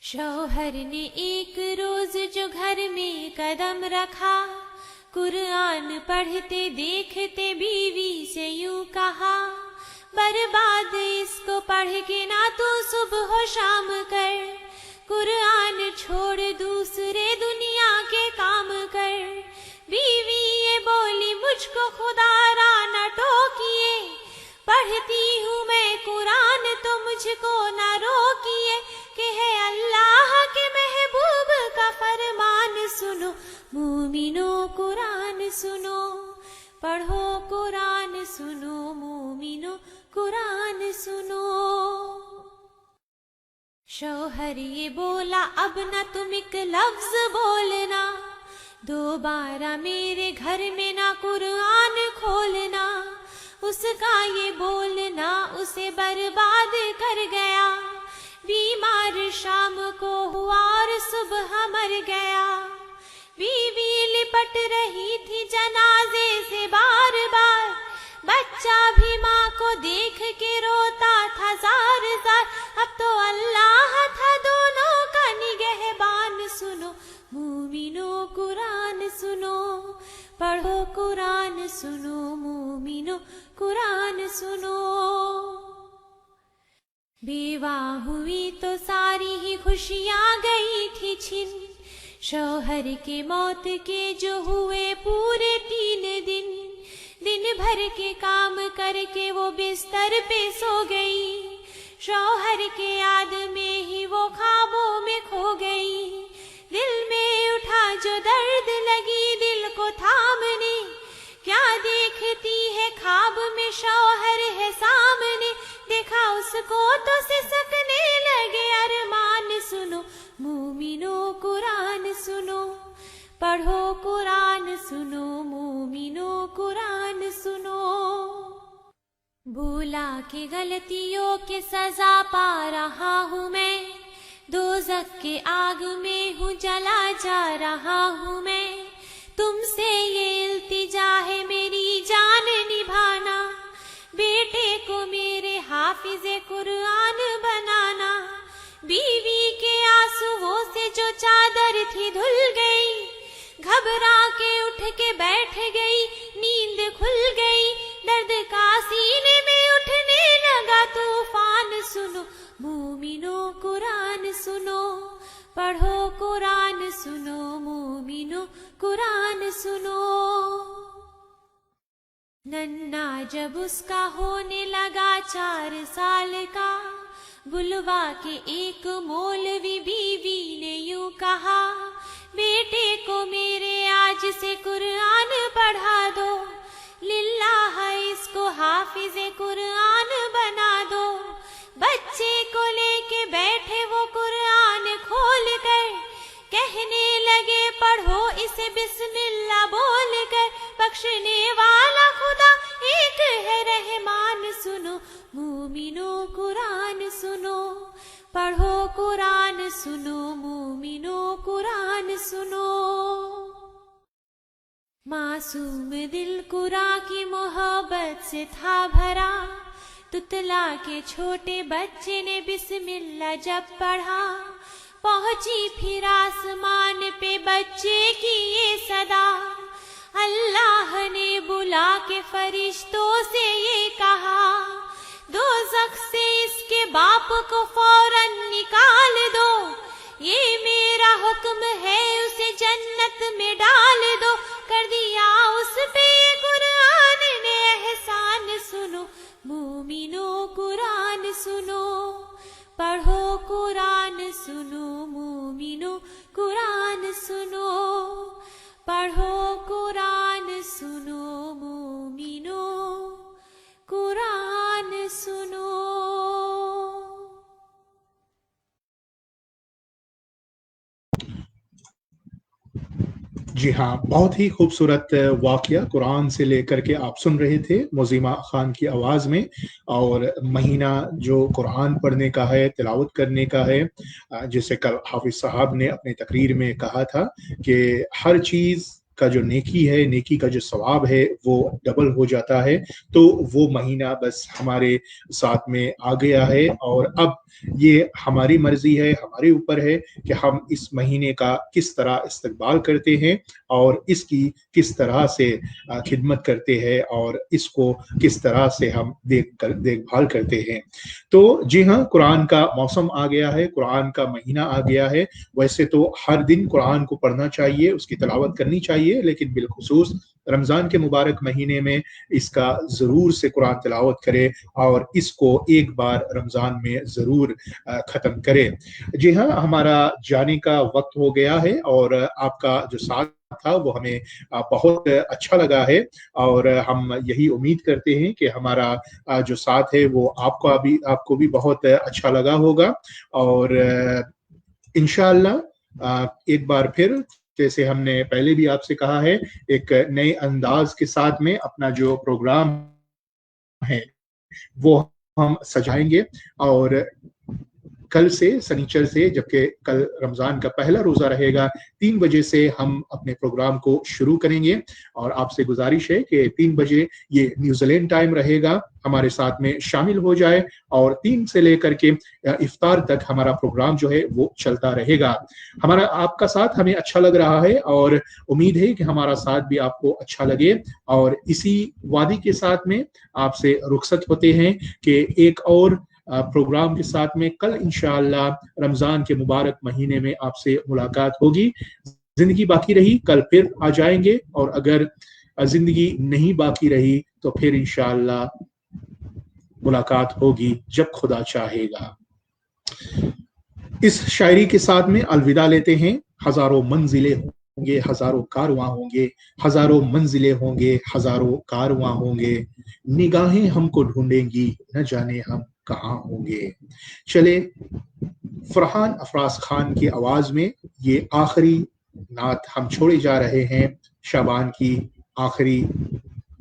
शौहर ने एक रोज जो घर में कदम रखा, कुरान पढ़ते देखते बीवी से यूं कहा, बर्बाद इसको पढ़ के ना तू सुबह शाम कर, कुरान छोड़ दूसरे दुनिया के काम कर। बीवी ये बोली मुझको खुदा रा न टोकिए, पढ़ती हूँ मैं कुरान तो मुझको न रोकिए, कि है अल्लाह के महबूब का फरमान। सुनो मोमिनो कुरान सुनो, पढ़ो कुरान सुनो, मोमिनो कुरान सुनो। शौहर ये बोला अब न तुम एक लफ्ज बोलना, दोबारा मेरे घर में ना कुरान खोलना। उसका ये बोलना उसे बर्बाद कर गया, बीमार शाम को हुआ और सुबह मर गया। बीवी लिपट रही थी जनाजे से बार बार, बच्चा भी माँ को देख के रोता था जार जार। अब तो अल्लाह था दोनों का निगहबान। सुनो मोमिनो कुरान सुनो, पढ़ो कुरान सुनो, मोमिनो कुरान सुनो। बेवा हुई तो सारी ही खुशियाँ गई थी छिन, शौहर के मौत के जो हुए पूरे 3 दिन। दिन भर के काम करके वो बिस्तर पे सो गई, शौहर के याद में ही वो ख्वाबों में खो गई। दिल में उठा जो दर्द लगी दिल को थामने, क्या देखती है ख्वाब में शौहर है सामने। देखा उसको तो सिसकने लगे अरमान। सुनो मोमिनो कुरान सुनो, पढ़ो कुरान सुनो, मोमिनो कुरान सुनो। भूला के गलतियों के सजा पा रहा हूँ मैं, दोज़ख के आग में हूँ जला जा रहा हूँ मैं। तुमसे ये इल्तिजा है मेरी जान निभाना, बेटे को मेरे हाफिज़े कुरान बनाना। बीवी के आंसुओं से जो चादर थी धुल गई, घबरा के उठ के बैठ गई, नींद खुल गई। दर्द का सीने में उठने लगा तूफान। सुनो मोमिनो कुरान सुनो, पढ़ो कुरान सुनो, मोमिनो कुरान सुनो। नन्ना जब उसका होने लगा 4 साल का, बुलवा के एक मौलवी बीवी ने यूं कहा, बेटे को मेरे आज से कुरान पढ़ा दो, लिल्लाह इसको हाफिज़े कुरान बना दो। बच्चे को लेके बैठे वो कुरान खोल कर, कहने लगे पढ़ो इसे बिस्मिल्लाह बोल कर, बख्शने वाला खुदा एक है रहमान सुनो, मूमिनो कुरान सुनो, पढ़ो कुरान सुनो, मूमिनो कुरान सुनो। मासूम दिल कुरान की मोहब्बत से था भरा, तुतला के छोटे बच्चे ने बिस्मिल्लाह जब पढ़ा, पहुंची फिर आसमान पे बच्चे की ये सदा, अल्लाह ने बुला के फरिश्तों से ये कहा, दोज़ख से इसके बाप को फौरन निकाल दो, ये मेरा हुक्म है उसे जन्नत में डाल दो। कर दिया उस पे कुरान ने एहसान सुनो, मूमिनो कुरान सुनो, पढ़ो कुरान सुनो, मूमिनो कुरान सुनो, पढ़ो कुरान सुनो, मूमिनो कुरान सुनो। जी हाँ, बहुत ही खूबसूरत वाक़या कुरान से लेकर के आप सुन रहे थे मोज़िमा खान की आवाज़ में। और महीना जो कुरान पढ़ने का है, तिलावत करने का है, जैसे कल हाफिज़ साहब ने अपनी तकरीर में कहा था कि हर चीज़ का जो नेकी है, नेकी का जो सवाब है वो डबल हो जाता है। तो वो महीना बस हमारे साथ में आ गया है और अब ये हमारी मर्जी है, हमारे ऊपर है कि हम इस महीने का किस तरह इस्तकबाल करते हैं और इसकी किस तरह से खिदमत करते हैं और इसको किस तरह से हम देखभाल करते हैं। तो जी हाँ, कुरान का मौसम आ गया है, कुरान का महीना आ गया है। वैसे तो हर दिन कुरान को पढ़ना चाहिए, उसकी तिलावत करनी चाहिए, लेकिन बिलखुसूस रमज़ान के मुबारक महीने में इसका ज़रूर से कुरान तिलावत करे और इसको एक बार रमज़ान में ज़रूर ख़त्म करे। जी हाँ, हमारा जाने का वक्त हो गया है और आपका जो साथ था वो हमें बहुत अच्छा लगा है और हम यही उम्मीद करते हैं कि हमारा जो साथ है वो आपको भी बहुत अच्छा लगा होगा। और इंशाअल्लाह एक बार फिर, जैसे हमने पहले भी आपसे कहा है, एक नए अंदाज के साथ में अपना जो प्रोग्राम है वो हम सजाएंगे। और कल से, शनिचर से, जबकि कल रमज़ान का पहला रोज़ा रहेगा, 3 बजे से हम अपने प्रोग्राम को शुरू करेंगे। और आपसे गुजारिश है कि 3 बजे ये न्यूजीलैंड टाइम रहेगा, हमारे साथ में शामिल हो जाए और 3 से लेकर के इफ्तार तक हमारा प्रोग्राम जो है वो चलता रहेगा। हमारा आपका साथ हमें अच्छा लग रहा है और उम्मीद है कि हमारा साथ भी आपको अच्छा लगे। और इसी वादी के साथ में आपसे रुखसत होते हैं कि एक और प्रोग्राम के साथ में कल इंशाअल्लाह रमज़ान के मुबारक महीने में आपसे मुलाकात होगी। जिंदगी बाकी रही कल फिर आ जाएंगे, और अगर जिंदगी नहीं बाकी रही तो फिर इंशाअल्लाह मुलाकात होगी जब खुदा चाहेगा। इस शायरी के साथ में अलविदा लेते हैं। हजारों मंजिलें होंगे, हजारों कारवां होंगे, हजारों मंजिलें होंगे, हजारों कारवां होंगे, निगाहें हमको ढूंढेंगी, न जाने हम कहाँ होंगे। चले, फरहान अफराज खान की आवाज में ये आखिरी नात हम छोड़े जा रहे हैं। शाबान की आखिरी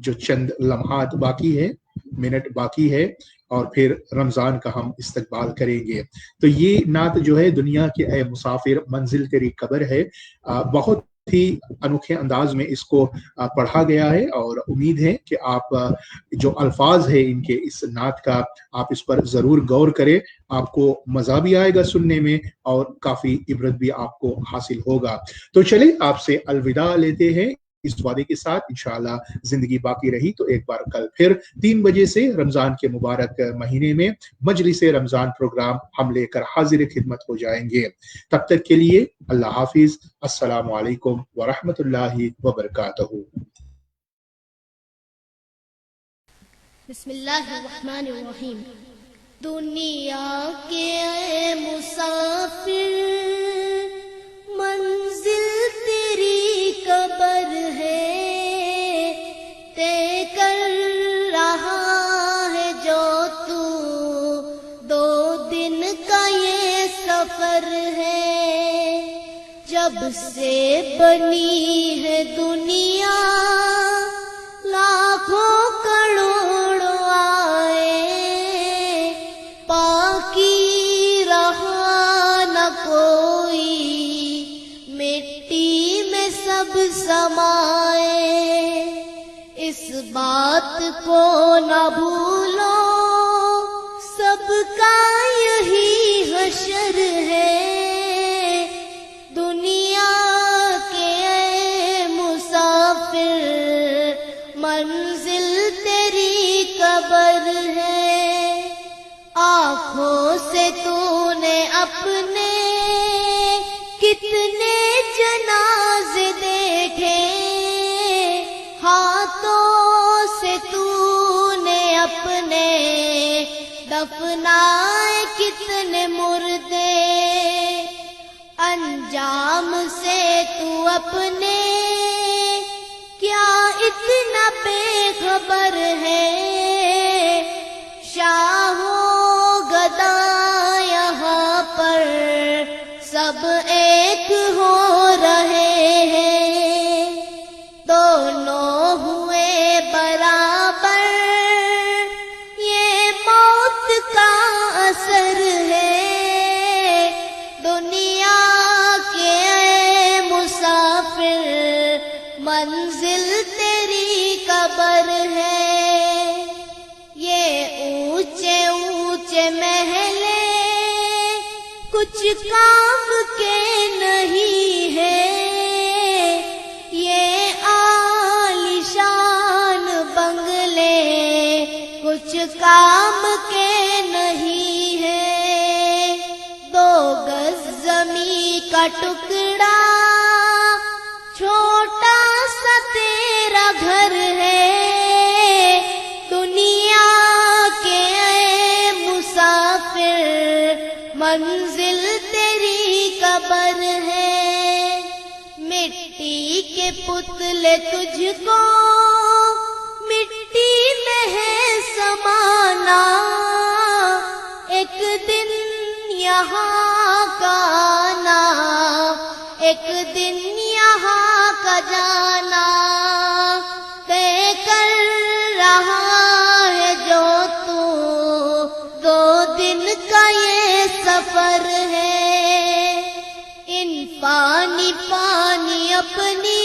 जो चंद लम्हात बाकी है, मिनट बाकी है, और फिर रमजान का हम इस्तकबाल करेंगे। तो ये नात जो है, दुनिया के ए मुसाफिर मंजिल तेरी कब्र है, बहुत ही अनोखे अंदाज में इसको पढ़ा गया है। और उम्मीद है कि आप जो अल्फाज है इनके, इस नात का, आप इस पर जरूर गौर करें। आपको मजा भी आएगा सुनने में और काफी इबरत भी आपको हासिल होगा। तो चलिए, आपसे अलविदा लेते हैं इस वादे के साथ, इंशाअल्लाह जिंदगी बाकी रही तो एक बार कल फिर 3 बजे से रमजान के मुबारक महीने में मजलिस रमजान प्रोग्राम हम लेकर हाजिर खिदमत हो जाएंगे। तब तक के लिए अल्लाह हाफिज, अस्सलामु अलैकुम व रहमतुल्लाहि व बरकातहू। बिस्मिल्लाहिर्रहमानिर्रहीम। दुनिया के ऐ मुसाफिर मंजिल तेरी कब्र है, तय कर रहा है जो तू 2 दिन का ये सफर है। जब से बनी है दुनिया लाखों करोड़ों आए, बाकी रहा न कोई, मिट्टी में सब समाए। इस बात को न भूलो, सबका यही हशर है। दुनिया के मुसाफिर मंजिल तेरी कब्र है। आँखों से तूने अपने कितने जनाजे देखे, हाथों से तूने अपने दफनाए कितने मुर्दे। अंजाम से तू अपने क्या इतना बेखबर है। शाहो गदा यहाँ पर सब एक हो रहे हैं, दोनों हुए बराबर, ये मौत का असर है। दुनिया के मुसाफिर मंजिल तेरी कब्र है। ये ऊंचे ऊंचे महले कुछ काम के नहीं है, ये आलीशान बंगले कुछ काम के नहीं है। 2 गज जमी का टुकड़ा छोटा सा तेरा घर है। दुनिया के मुसाफिर मंजिल तेरी कब्र है। मिट्टी के पुतले तुझको मिट्टी में है समाना, एक दिन यहाँ का आना, एक दिन यहाँ का जाना। तय कर रहा है जो तू 2 दिन का ये सफर है। इन पानी पानी अपनी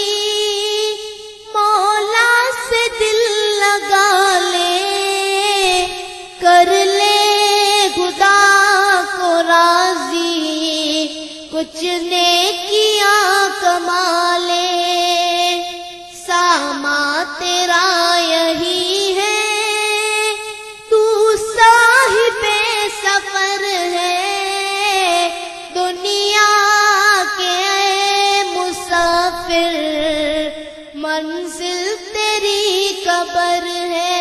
मौला से दिल लगा ले, कर ले खुदा को राजी, कुछ नेकियां कमा ले। सामा तेरा यही है, तू साहिबे सफर है। दुनिया के मुसाफिर मंजिल तेरी कब्र है।